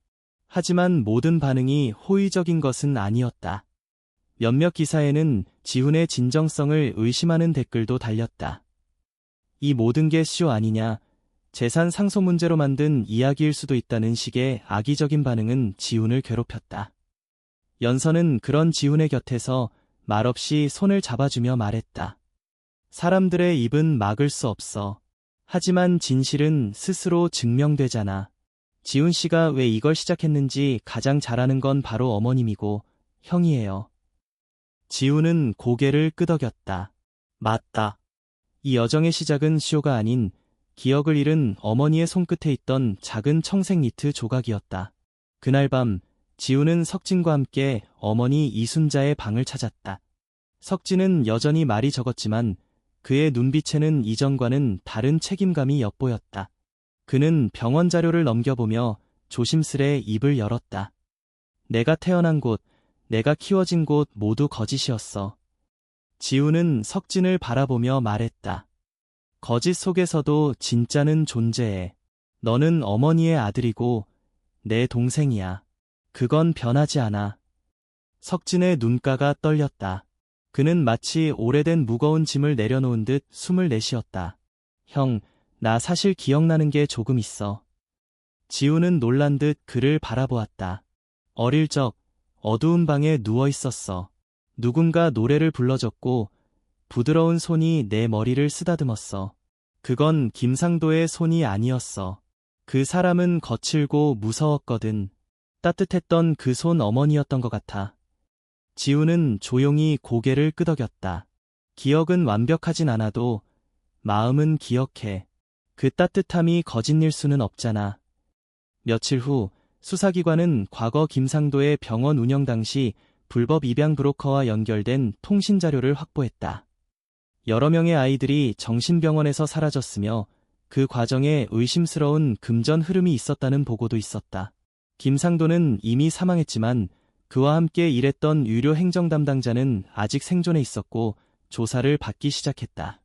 Speaker 1: 하지만 모든 반응이 호의적인 것은 아니었다. 몇몇 기사에는 지훈의 진정성을 의심하는 댓글도 달렸다. 이 모든 게 쇼 아니냐, 재산 상속 문제로 만든 이야기일 수도 있다는 식의 악의적인 반응은 지훈을 괴롭혔다. 연서는 그런 지훈의 곁에서 말없이 손을 잡아주며 말했다. 사람들의 입은 막을 수 없어. 하지만 진실은 스스로 증명되잖아. 지훈 씨가 왜 이걸 시작했는지 가장 잘 아는 건 바로 어머님이고 형이에요. 지훈은 고개를 끄덕였다. 맞다. 이 여정의 시작은 쇼가 아닌 기억을 잃은 어머니의 손끝에 있던 작은 청색 니트 조각이었다. 그날 밤 지훈은 석진과 함께 어머니 이순자의 방을 찾았다. 석진은 여전히 말이 적었지만 그의 눈빛에는 이전과는 다른 책임감이 엿보였다. 그는 병원 자료를 넘겨보며 조심스레 입을 열었다. 내가 태어난 곳, 내가 키워진 곳 모두 거짓이었어. 지훈은 석진을 바라보며 말했다. 거짓 속에서도 진짜는 존재해. 너는 어머니의 아들이고 내 동생이야. 그건 변하지 않아. 석진의 눈가가 떨렸다. 그는 마치 오래된 무거운 짐을 내려놓은 듯 숨을 내쉬었다. 형, 나 사실 기억나는 게 조금 있어. 지훈은 놀란 듯 그를 바라보았다. 어릴 적 어두운 방에 누워 있었어. 누군가 노래를 불러줬고 부드러운 손이 내 머리를 쓰다듬었어. 그건 김상도의 손이 아니었어. 그 사람은 거칠고 무서웠거든. 따뜻했던 그 손 어머니였던 것 같아. 지훈은 조용히 고개를 끄덕였다. 기억은 완벽하진 않아도 마음은 기억해. 그 따뜻함이 거짓일 수는 없잖아. 며칠 후 수사기관은 과거 김상도의 병원 운영 당시 불법 입양 브로커와 연결된 통신 자료를 확보했다. 여러 명의 아이들이 정신병원에서 사라졌으며 그 과정에 의심스러운 금전 흐름이 있었다는 보고도 있었다. 김상도는 이미 사망했지만 그와 함께 일했던 유료 행정 담당자는 아직 생존해 있었고 조사를 받기 시작했다.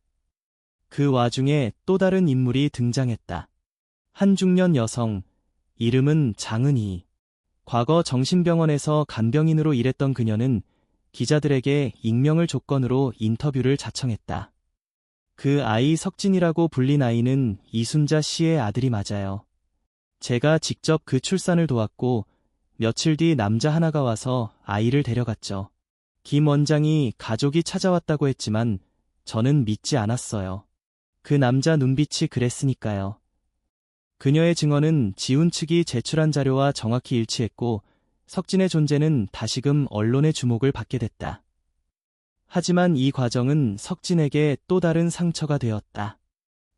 Speaker 1: 그 와중에 또 다른 인물이 등장했다. 한 중년 여성, 이름은 장은희. 과거 정신병원에서 간병인으로 일했던 그녀는 기자들에게 익명을 조건으로 인터뷰를 자청했다. 그 아이 석진이라고 불린 아이는 이순자 씨의 아들이 맞아요. 제가 직접 그 출산을 도왔고 며칠 뒤 남자 하나가 와서 아이를 데려갔죠. 김 원장이 가족이 찾아왔다고 했지만 저는 믿지 않았어요. 그 남자 눈빛이 그랬으니까요. 그녀의 증언은 지훈 측이 제출한 자료와 정확히 일치했고 석진의 존재는 다시금 언론의 주목을 받게 됐다. 하지만 이 과정은 석진에게 또 다른 상처가 되었다.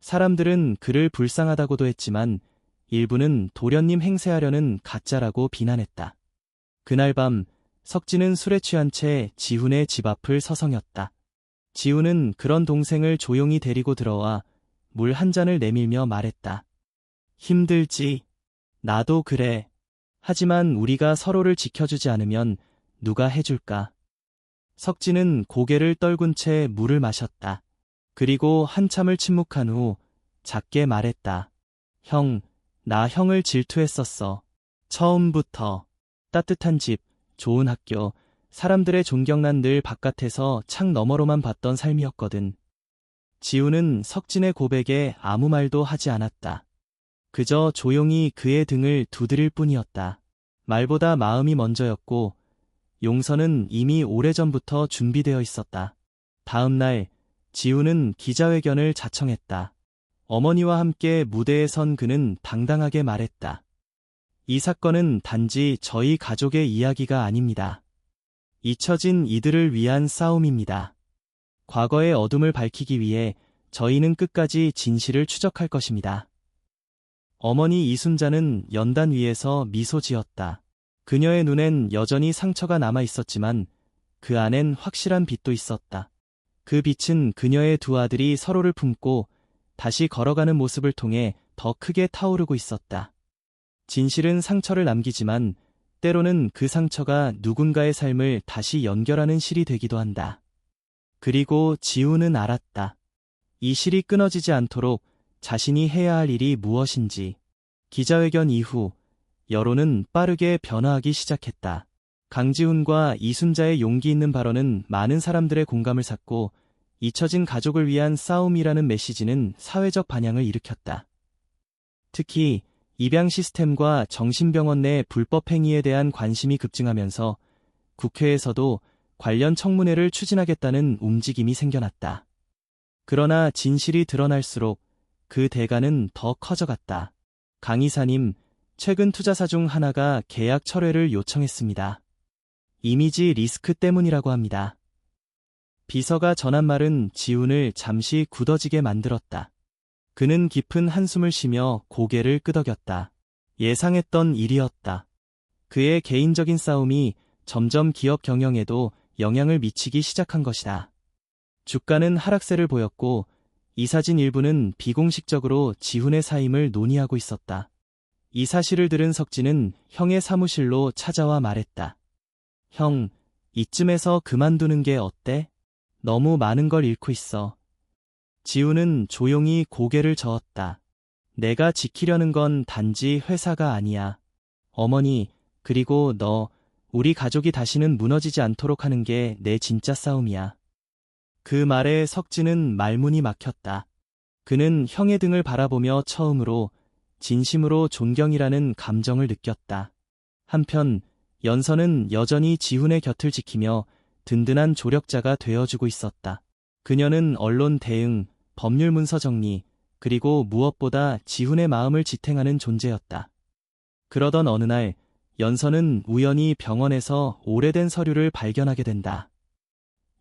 Speaker 1: 사람들은 그를 불쌍하다고도 했지만 일부는 도련님 행세하려는 가짜라고 비난했다. 그날 밤 석진은 술에 취한 채 지훈의 집 앞을 서성였다. 지훈은 그런 동생을 조용히 데리고 들어와 물 한 잔을 내밀며 말했다. 힘들지. 나도 그래. 하지만 우리가 서로를 지켜주지 않으면 누가 해줄까? 석진은 고개를 떨군 채 물을 마셨다. 그리고 한참을 침묵한 후 작게 말했다. 형, 나 형을 질투했었어. 처음부터. 따뜻한 집, 좋은 학교, 사람들의 존경 난 늘 바깥에서 창 너머로만 봤던 삶이었거든. 지훈은 석진의 고백에 아무 말도 하지 않았다. 그저 조용히 그의 등을 두드릴 뿐이었다. 말보다 마음이 먼저였고 용서는 이미 오래전부터 준비되어 있었다. 다음 날 지우는 기자회견을 자청했다. 어머니와 함께 무대에 선 그는 당당하게 말했다. 이 사건은 단지 저희 가족의 이야기가 아닙니다. 잊혀진 이들을 위한 싸움입니다. 과거의 어둠을 밝히기 위해 저희는 끝까지 진실을 추적할 것입니다. 어머니 이순자는 연단 위에서 미소 지었다. 그녀의 눈엔 여전히 상처가 남아 있었지만 그 안엔 확실한 빛도 있었다. 그 빛은 그녀의 두 아들이 서로를 품고 다시 걸어가는 모습을 통해 더 크게 타오르고 있었다. 진실은 상처를 남기지만 때로는 그 상처가 누군가의 삶을 다시 연결하는 실이 되기도 한다. 그리고 지우는 알았다. 이 실이 끊어지지 않도록 자신이 해야 할 일이 무엇인지. 기자회견 이후 여론은 빠르게 변화하기 시작했다. 강지훈과 이순자의 용기 있는 발언은 많은 사람들의 공감을 샀고 잊혀진 가족을 위한 싸움이라는 메시지는 사회적 반향을 일으켰다. 특히 입양 시스템과 정신병원 내 불법 행위에 대한 관심이 급증하면서 국회에서도 관련 청문회를 추진하겠다는 움직임이 생겨났다. 그러나 진실이 드러날수록 그 대가는 더 커져갔다. 강 이사님, 최근 투자사 중 하나가 계약 철회를 요청했습니다. 이미지 리스크 때문이라고 합니다. 비서가 전한 말은 지훈을 잠시 굳어지게 만들었다. 그는 깊은 한숨을 쉬며 고개를 끄덕였다. 예상했던 일이었다. 그의 개인적인 싸움이 점점 기업 경영에도 영향을 미치기 시작한 것이다. 주가는 하락세를 보였고 이사진 일부는 비공식적으로 지훈의 사임을 논의하고 있었다. 이 사실을 들은 석진은 형의 사무실로 찾아와 말했다. 형, 이쯤에서 그만두는 게 어때? 너무 많은 걸 잃고 있어. 지훈은 조용히 고개를 저었다. 내가 지키려는 건 단지 회사가 아니야. 어머니, 그리고 너, 우리 가족이 다시는 무너지지 않도록 하는 게 내 진짜 싸움이야. 그 말에 석진은 말문이 막혔다. 그는 형의 등을 바라보며 처음으로 진심으로 존경이라는 감정을 느꼈다. 한편 연서는 여전히 지훈의 곁을 지키며 든든한 조력자가 되어주고 있었다. 그녀는 언론 대응, 법률 문서 정리, 그리고 무엇보다 지훈의 마음을 지탱하는 존재였다. 그러던 어느 날 연서는 우연히 병원에서 오래된 서류를 발견하게 된다.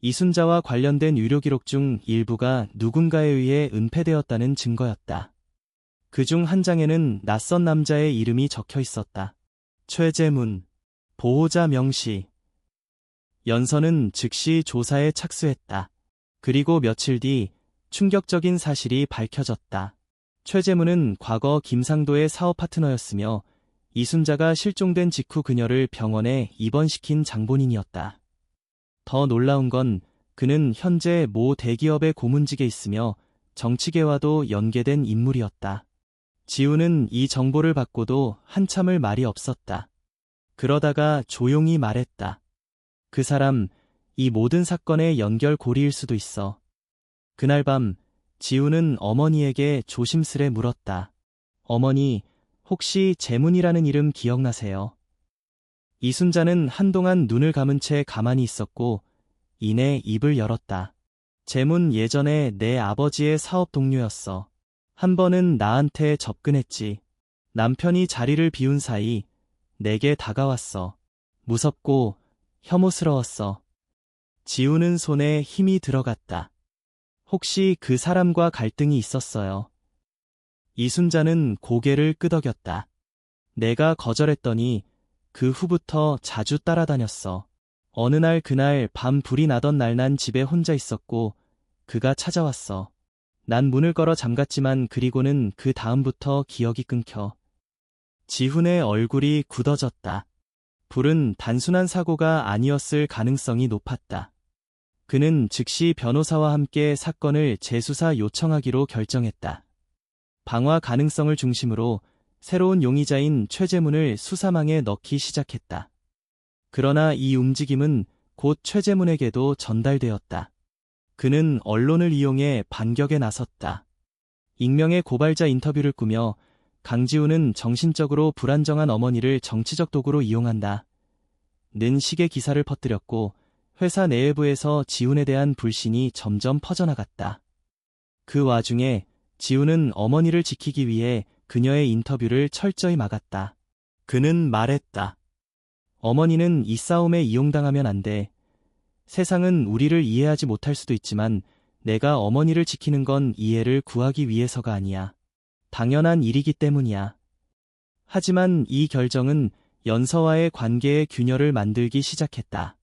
Speaker 1: 이순자와 관련된 유료 기록 중 일부가 누군가에 의해 은폐되었다는 증거였다. 그중 한 장에는 낯선 남자의 이름이 적혀 있었다. 최재문, 보호자 명시. 연서는 즉시 조사에 착수했다. 그리고 며칠 뒤 충격적인 사실이 밝혀졌다. 최재문은 과거 김상도의 사업 파트너였으며 이순자가 실종된 직후 그녀를 병원에 입원시킨 장본인이었다. 더 놀라운 건 그는 현재 모 대기업의 고문직에 있으며 정치계와도 연계된 인물이었다. 지훈은 이 정보를 받고도 한참을 말이 없었다. 그러다가 조용히 말했다. 그 사람, 이 모든 사건의 연결고리일 수도 있어. 그날 밤 지훈은 어머니에게 조심스레 물었다. 어머니, 혹시 재문이라는 이름 기억나세요? 이순자는 한동안 눈을 감은 채 가만히 있었고 이내 입을 열었다. 재문 예전에 내 아버지의 사업 동료였어. 한 번은 나한테 접근했지. 남편이 자리를 비운 사이 내게 다가왔어. 무섭고 혐오스러웠어. 지우는 손에 힘이 들어갔다. 혹시 그 사람과 갈등이 있었어요? 이순자는 고개를 끄덕였다. 내가 거절했더니 그 후부터 자주 따라다녔어. 어느 날 그날 밤 불이 나던 날 난 집에 혼자 있었고 그가 찾아왔어. 난 문을 걸어 잠갔지만 그리고는 그 다음부터 기억이 끊겨. 지훈의 얼굴이 굳어졌다. 불은 단순한 사고가 아니었을 가능성이 높았다. 그는 즉시 변호사와 함께 사건을 재수사 요청하기로 결정했다. 방화 가능성을 중심으로 새로운 용의자인 최재문을 수사망에 넣기 시작했다. 그러나 이 움직임은 곧 최재문에게도 전달되었다. 그는 언론을 이용해 반격에 나섰다. 익명의 고발자 인터뷰를 꾸며 강지우는 정신적으로 불안정한 어머니를 정치적 도구로 이용한다. 는 식의 기사를 퍼뜨렸고 회사 내부에서 지훈에 대한 불신이 점점 퍼져나갔다. 그 와중에 지훈은 어머니를 지키기 위해 그녀의 인터뷰를 철저히 막았다. 그는 말했다. 어머니는 이 싸움에 이용당하면 안 돼. 세상은 우리를 이해하지 못할 수도 있지만 내가 어머니를 지키는 건 이해를 구하기 위해서가 아니야. 당연한 일이기 때문이야. 하지만 이 결정은 연서와의 관계의 균열을 만들기 시작했다.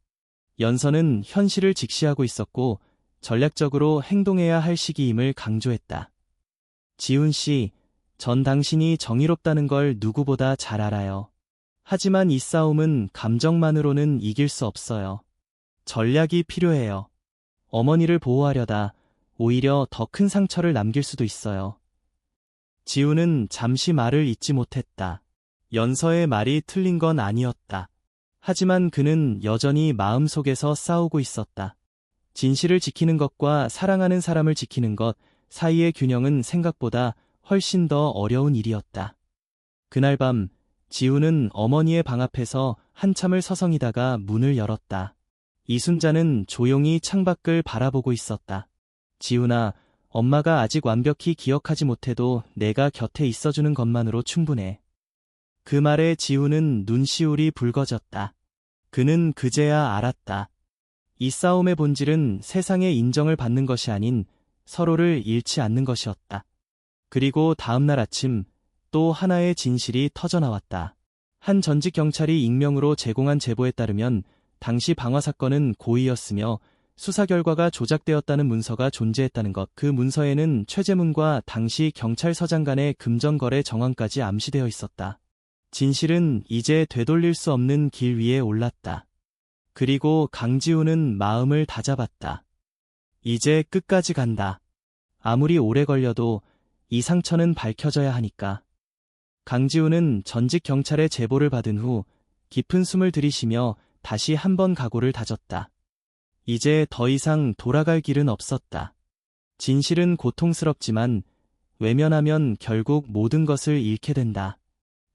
Speaker 1: 연서는 현실을 직시하고 있었고 전략적으로 행동해야 할 시기임을 강조했다. 지훈 씨, 전 당신이 정의롭다는 걸 누구보다 잘 알아요. 하지만 이 싸움은 감정만으로는 이길 수 없어요. 전략이 필요해요. 어머니를 보호하려다 오히려 더 큰 상처를 남길 수도 있어요. 지훈은 잠시 말을 잇지 못했다. 연서의 말이 틀린 건 아니었다. 하지만 그는 여전히 마음속에서 싸우고 있었다. 진실을 지키는 것과 사랑하는 사람을 지키는 것 사이의 균형은 생각보다 훨씬 더 어려운 일이었다. 그날 밤 지훈은 어머니의 방 앞에서 한참을 서성이다가 문을 열었다. 이순자는 조용히 창밖을 바라보고 있었다. 지훈아, 엄마가 아직 완벽히 기억하지 못해도 내가 곁에 있어주는 것만으로 충분해. 그 말에 지훈은 눈시울이 붉어졌다. 그는 그제야 알았다. 이 싸움의 본질은 세상의 인정을 받는 것이 아닌 서로를 잃지 않는 것이었다. 그리고 다음날 아침 또 하나의 진실이 터져나왔다. 한 전직 경찰이 익명으로 제공한 제보에 따르면 당시 방화 사건은 고의였으며 수사 결과가 조작되었다는 문서가 존재했다는 것. 그 문서에는 최재문과 당시 경찰서장 간의 금전거래 정황까지 암시되어 있었다. 진실은 이제 되돌릴 수 없는 길 위에 올랐다. 그리고 강지훈은 마음을 다잡았다. 이제 끝까지 간다. 아무리 오래 걸려도 이 상처는 밝혀져야 하니까. 강지훈은 전직 경찰의 제보를 받은 후 깊은 숨을 들이쉬며 다시 한번 각오를 다졌다. 이제 더 이상 돌아갈 길은 없었다. 진실은 고통스럽지만 외면하면 결국 모든 것을 잃게 된다.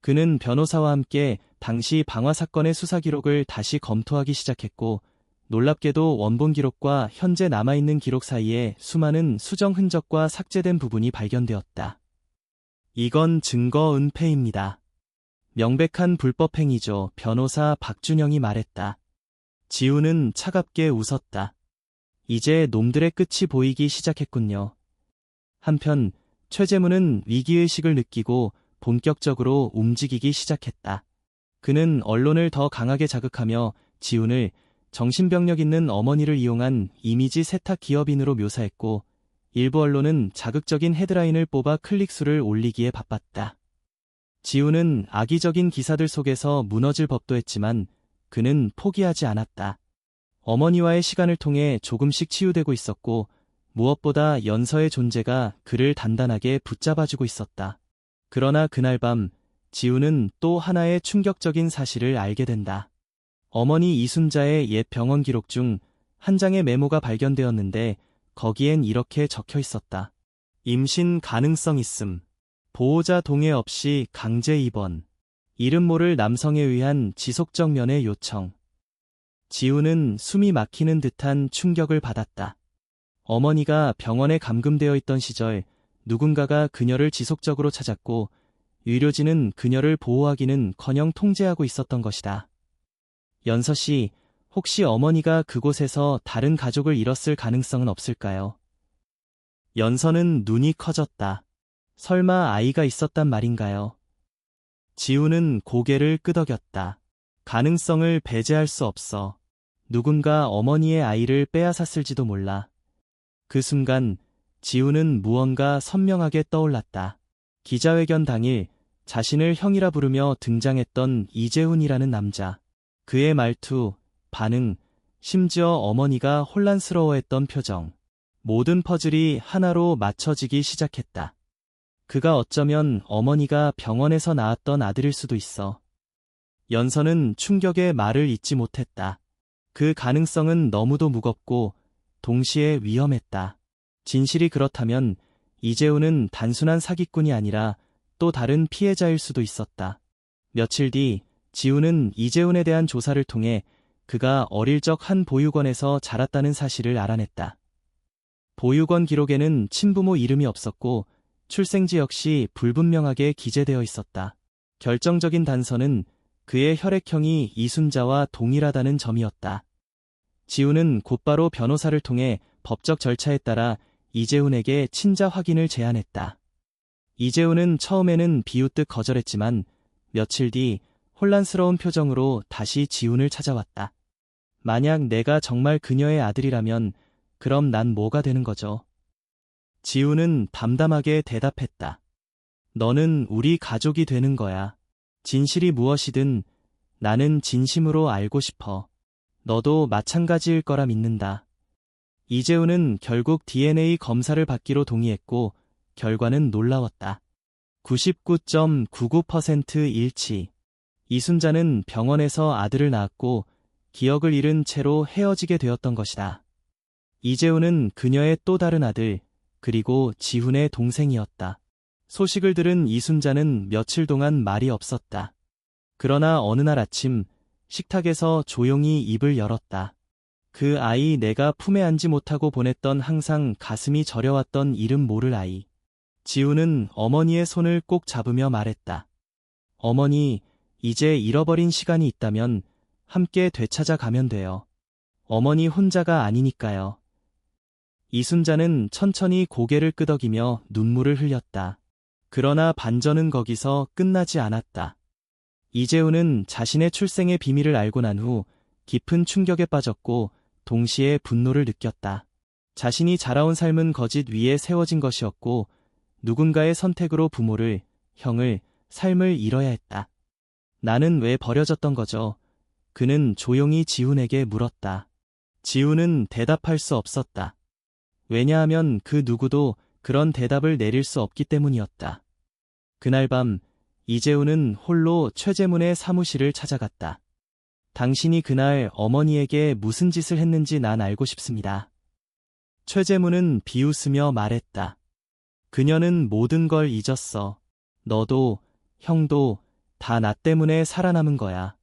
Speaker 1: 그는 변호사와 함께 당시 방화 사건의 수사 기록을 다시 검토하기 시작했고 놀랍게도 원본 기록과 현재 남아있는 기록 사이에 수많은 수정 흔적과 삭제된 부분이 발견되었다. 이건 증거 은폐입니다. 명백한 불법 행위죠. 변호사 박준영이 말했다. 지훈은 차갑게 웃었다. 이제 놈들의 끝이 보이기 시작했군요. 한편 최재문은 위기의식을 느끼고 본격적으로 움직이기 시작했다. 그는 언론을 더 강하게 자극하며 지훈을 정신병력 있는 어머니를 이용한 이미지 세탁 기업인으로 묘사했고 일부 언론은 자극적인 헤드라인을 뽑아 클릭수를 올리기에 바빴다. 지훈은 악의적인 기사들 속에서 무너질 법도 했지만 그는 포기하지 않았다. 어머니와의 시간을 통해 조금씩 치유되고 있었고 무엇보다 연서의 존재가 그를 단단하게 붙잡아주고 있었다. 그러나 그날 밤 지훈은 또 하나의 충격적인 사실을 알게 된다. 어머니 이순자의 옛 병원 기록 중 한 장의 메모가 발견되었는데 거기엔 이렇게 적혀 있었다. 임신 가능성 있음. 보호자 동의 없이 강제 입원. 이름 모를 남성에 의한 지속적 면회 요청. 지훈은 숨이 막히는 듯한 충격을 받았다. 어머니가 병원에 감금되어 있던 시절 누군가가 그녀를 지속적으로 찾았고 의료진은 그녀를 보호하기는커녕 통제하고 있었던 것이다. 연서 씨, 혹시 어머니가 그곳에서 다른 가족을 잃었을 가능성은 없을까요? 연서는 눈이 커졌다. 설마 아이가 있었단 말인가요? 지훈은 고개를 끄덕였다. 가능성을 배제할 수 없어. 누군가 어머니의 아이를 빼앗았을지도 몰라. 그 순간 지훈은 무언가 선명하게 떠올랐다. 기자회견 당일 자신을 형이라 부르며 등장했던 이재훈이라는 남자. 그의 말투, 반응, 심지어 어머니가 혼란스러워했던 표정. 모든 퍼즐이 하나로 맞춰지기 시작했다. 그가 어쩌면 어머니가 병원에서 낳았던 아들일 수도 있어. 연서는 충격의 말을 잇지 못했다. 그 가능성은 너무도 무겁고 동시에 위험했다. 진실이 그렇다면 이재훈은 단순한 사기꾼이 아니라 또 다른 피해자일 수도 있었다. 며칠 뒤 지우는 이재훈에 대한 조사를 통해 그가 어릴 적 한 보육원에서 자랐다는 사실을 알아냈다. 보육원 기록에는 친부모 이름이 없었고 출생지 역시 불분명하게 기재되어 있었다. 결정적인 단서는 그의 혈액형이 이순자와 동일하다는 점이었다. 지우는 곧바로 변호사를 통해 법적 절차에 따라 이재훈에게 친자 확인을 제안했다. 이재훈은 처음에는 비웃듯 거절했지만 며칠 뒤 혼란스러운 표정으로 다시 지훈을 찾아왔다. 만약 내가 정말 그녀의 아들이라면 그럼 난 뭐가 되는 거죠? 지훈은 담담하게 대답했다. 너는 우리 가족이 되는 거야. 진실이 무엇이든 나는 진심으로 알고 싶어. 너도 마찬가지일 거라 믿는다. 이재훈은 결국 DNA 검사를 받기로 동의했고 결과는 놀라웠다. 99.99% 일치. 이순자는 병원에서 아들을 낳았고 기억을 잃은 채로 헤어지게 되었던 것이다. 이재훈은 그녀의 또 다른 아들, 그리고 지훈의 동생이었다. 소식을 들은 이순자는 며칠 동안 말이 없었다. 그러나 어느 날 아침 식탁에서 조용히 입을 열었다. 그 아이, 내가 품에 안지 못하고 보냈던 항상 가슴이 저려왔던 이름 모를 아이. 지훈은 어머니의 손을 꼭 잡으며 말했다. 어머니, 이제 잃어버린 시간이 있다면 함께 되찾아 가면 돼요. 어머니 혼자가 아니니까요. 이순자는 천천히 고개를 끄덕이며 눈물을 흘렸다. 그러나 반전은 거기서 끝나지 않았다. 이재훈은 자신의 출생의 비밀을 알고 난 후 깊은 충격에 빠졌고 동시에 분노를 느꼈다. 자신이 자라온 삶은 거짓 위에 세워진 것이었고 누군가의 선택으로 부모를, 형을, 삶을 잃어야 했다. 나는 왜 버려졌던 거죠? 그는 조용히 지훈에게 물었다. 지훈은 대답할 수 없었다. 왜냐하면 그 누구도 그런 대답을 내릴 수 없기 때문이었다. 그날 밤 이재훈은 홀로 최재문의 사무실을 찾아갔다. 당신이 그날 어머니에게 무슨 짓을 했는지 난 알고 싶습니다. 최재문은 비웃으며 말했다. 그녀는 모든 걸 잊었어. 너도, 형도 다 나 때문에 살아남은 거야.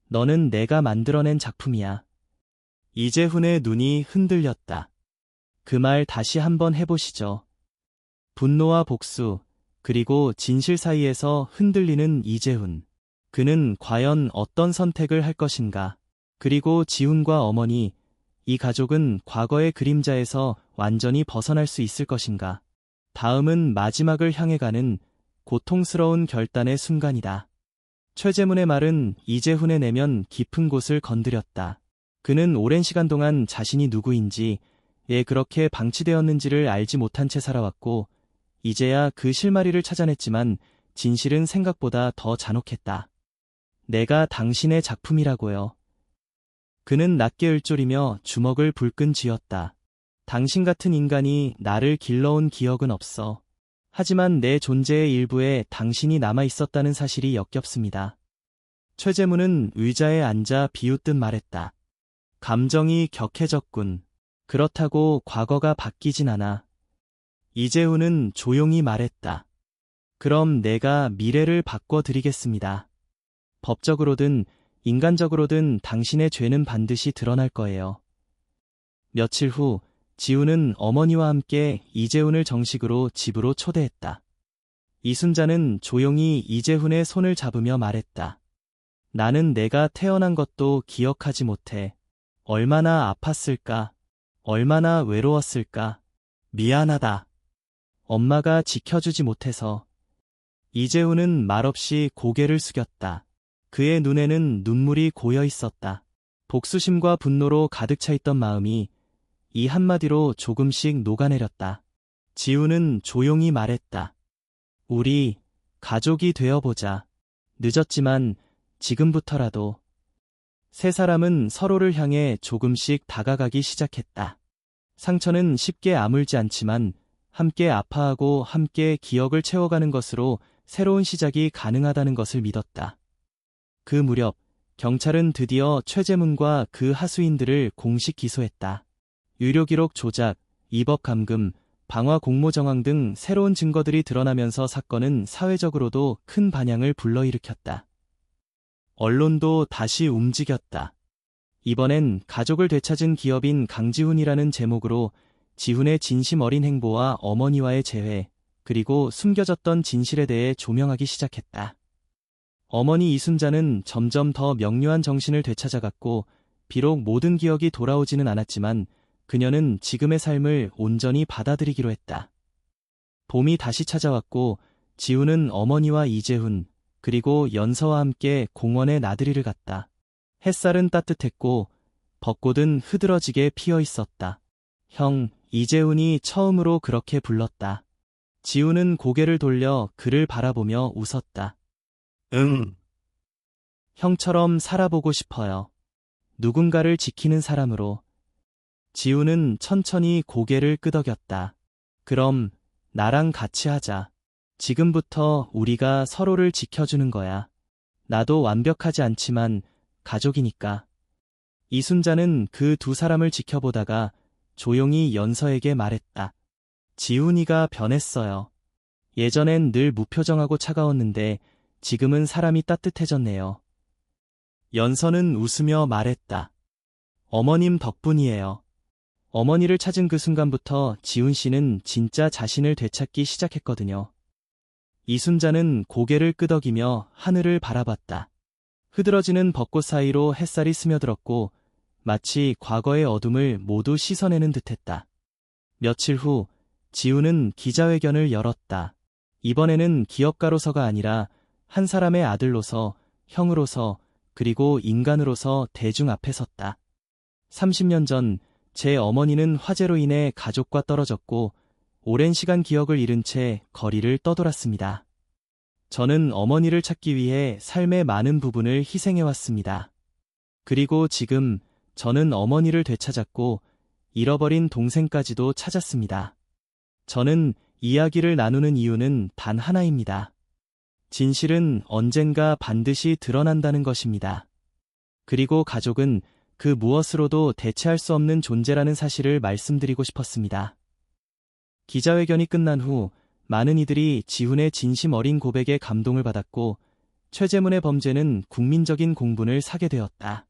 Speaker 1: 너는 내가 만들어낸 작품이야. 이재훈의 눈이 흔들렸다. 그 말 다시 한번 해보시죠. 분노와 복수, 그리고 진실 사이에서 흔들리는 이재훈. 그는 과연 어떤 선택을 할 것인가? 그리고 지훈과 어머니, 이 가족은 과거의 그림자에서 완전히 벗어날 수 있을 것인가? 다음은 마지막을 향해 가는 고통스러운 결단의 순간이다. 최재문의 말은 이재훈의 내면 깊은 곳을 건드렸다. 그는 오랜 시간 동안 자신이 누구인지, 왜 그렇게 방치되었는지를 알지 못한 채 살아왔고, 이제야 그 실마리를 찾아냈지만 진실은 생각보다 더 잔혹했다. 내가 당신의 작품이라고요. 그는 낮게 을조리며 주먹을 불끈 쥐었다. 당신 같은 인간이 나를 길러온 기억은 없어. 하지만 내 존재의 일부에 당신이 남아있었다는 사실이 역겹습니다. 최재문은 의자에 앉아 비웃듯 말했다. 감정이 격해졌군. 그렇다고 과거가 바뀌진 않아. 이재훈은 조용히 말했다. 그럼 내가 미래를 바꿔드리겠습니다. 법적으로든 인간적으로든 당신의 죄는 반드시 드러날 거예요. 며칠 후 지훈은 어머니와 함께 이재훈을 정식으로 집으로 초대했다. 이순자는 조용히 이재훈의 손을 잡으며 말했다. 나는 내가 태어난 것도 기억하지 못해. 얼마나 아팠을까? 얼마나 외로웠을까? 미안하다. 엄마가 지켜주지 못해서. 이재훈은 말없이 고개를 숙였다. 그의 눈에는 눈물이 고여 있었다. 복수심과 분노로 가득 차 있던 마음이 이 한마디로 조금씩 녹아내렸다. 지훈은 조용히 말했다. 우리 가족이 되어보자. 늦었지만 지금부터라도. 세 사람은 서로를 향해 조금씩 다가가기 시작했다. 상처는 쉽게 아물지 않지만 함께 아파하고 함께 기억을 채워가는 것으로 새로운 시작이 가능하다는 것을 믿었다. 그 무렵 경찰은 드디어 최재문과 그 하수인들을 공식 기소했다. 유료 기록 조작, 위법 감금, 방화 공모 정황 등 새로운 증거들이 드러나면서 사건은 사회적으로도 큰 반향을 불러일으켰다. 언론도 다시 움직였다. 이번엔 가족을 되찾은 기업인 강지훈이라는 제목으로 지훈의 진심 어린 행보와 어머니와의 재회, 그리고 숨겨졌던 진실에 대해 조명하기 시작했다. 어머니 이순자는 점점 더 명료한 정신을 되찾아갔고, 비록 모든 기억이 돌아오지는 않았지만 그녀는 지금의 삶을 온전히 받아들이기로 했다. 봄이 다시 찾아왔고 지훈은 어머니와 이재훈, 그리고 연서와 함께 공원에 나들이를 갔다. 햇살은 따뜻했고 벚꽃은 흐드러지게 피어 있었다. 형, 이재훈이 처음으로 그렇게 불렀다. 지훈은 고개를 돌려 그를 바라보며 웃었다. 응. 형처럼 살아보고 싶어요. 누군가를 지키는 사람으로. 지훈은 천천히 고개를 끄덕였다. 그럼 나랑 같이 하자. 지금부터 우리가 서로를 지켜주는 거야. 나도 완벽하지 않지만 가족이니까. 이순자는 그 두 사람을 지켜보다가 조용히 연서에게 말했다. 지훈이가 변했어요. 예전엔 늘 무표정하고 차가웠는데 지금은 사람이 따뜻해졌네요. 연서는 웃으며 말했다. 어머님 덕분이에요. 어머니를 찾은 그 순간부터 지훈 씨는 진짜 자신을 되찾기 시작했거든요. 이순자는 고개를 끄덕이며 하늘을 바라봤다. 흐드러지는 벚꽃 사이로 햇살이 스며들었고 마치 과거의 어둠을 모두 씻어내는 듯했다. 며칠 후 지훈은 기자회견을 열었다. 이번에는 기업가로서가 아니라 한 사람의 아들로서, 형으로서, 그리고 인간으로서 대중 앞에 섰다. 30년 전 제 어머니는 화재로 인해 가족과 떨어졌고 오랜 시간 기억을 잃은 채 거리를 떠돌았습니다. 저는 어머니를 찾기 위해 삶의 많은 부분을 희생해왔습니다. 그리고 지금 저는 어머니를 되찾았고 잃어버린 동생까지도 찾았습니다. 저는 이야기를 나누는 이유는 단 하나입니다. 진실은 언젠가 반드시 드러난다는 것입니다. 그리고 가족은 그 무엇으로도 대체할 수 없는 존재라는 사실을 말씀드리고 싶었습니다. 기자회견이 끝난 후 많은 이들이 지훈의 진심 어린 고백에 감동을 받았고 최재문의 범죄는 국민적인 공분을 사게 되었다.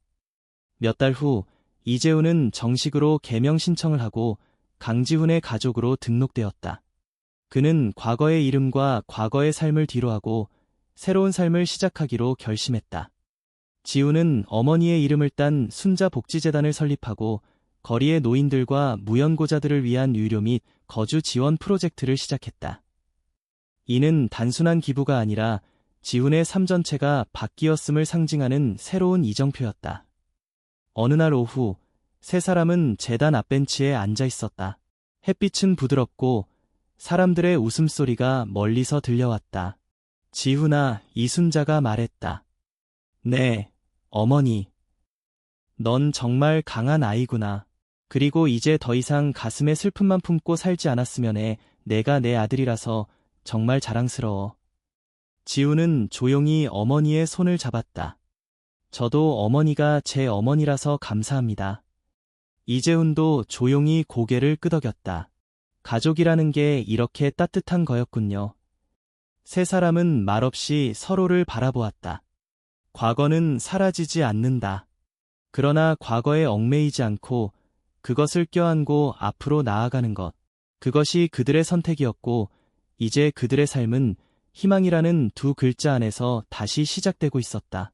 Speaker 1: 몇 달 후 이재훈은 정식으로 개명 신청을 하고 강지훈의 가족으로 등록되었다. 그는 과거의 이름과 과거의 삶을 뒤로하고 새로운 삶을 시작하기로 결심했다. 지훈은 어머니의 이름을 딴 순자복지재단을 설립하고 거리의 노인들과 무연고자들을 위한 유료 및 거주 지원 프로젝트를 시작했다. 이는 단순한 기부가 아니라 지훈의 삶 전체가 바뀌었음을 상징하는 새로운 이정표였다. 어느 날 오후 세 사람은 재단 앞벤치에 앉아 있었다. 햇빛은 부드럽고 사람들의 웃음소리가 멀리서 들려왔다. 지훈아, 이순자가 말했다. 네, 어머니. 넌 정말 강한 아이구나. 그리고 이제 더 이상 가슴에 슬픔만 품고 살지 않았으면 해. 내가 내 아들이라서 정말 자랑스러워. 지훈은 조용히 어머니의 손을 잡았다. 저도 어머니가 제 어머니라서 감사합니다. 이재훈도 조용히 고개를 끄덕였다. 가족이라는 게 이렇게 따뜻한 거였군요. 세 사람은 말없이 서로를 바라보았다. 과거는 사라지지 않는다. 그러나 과거에 얽매이지 않고 그것을 껴안고 앞으로 나아가는 것. 그것이 그들의 선택이었고 이제 그들의 삶은 희망이라는 두 글자 안에서 다시 시작되고 있었다.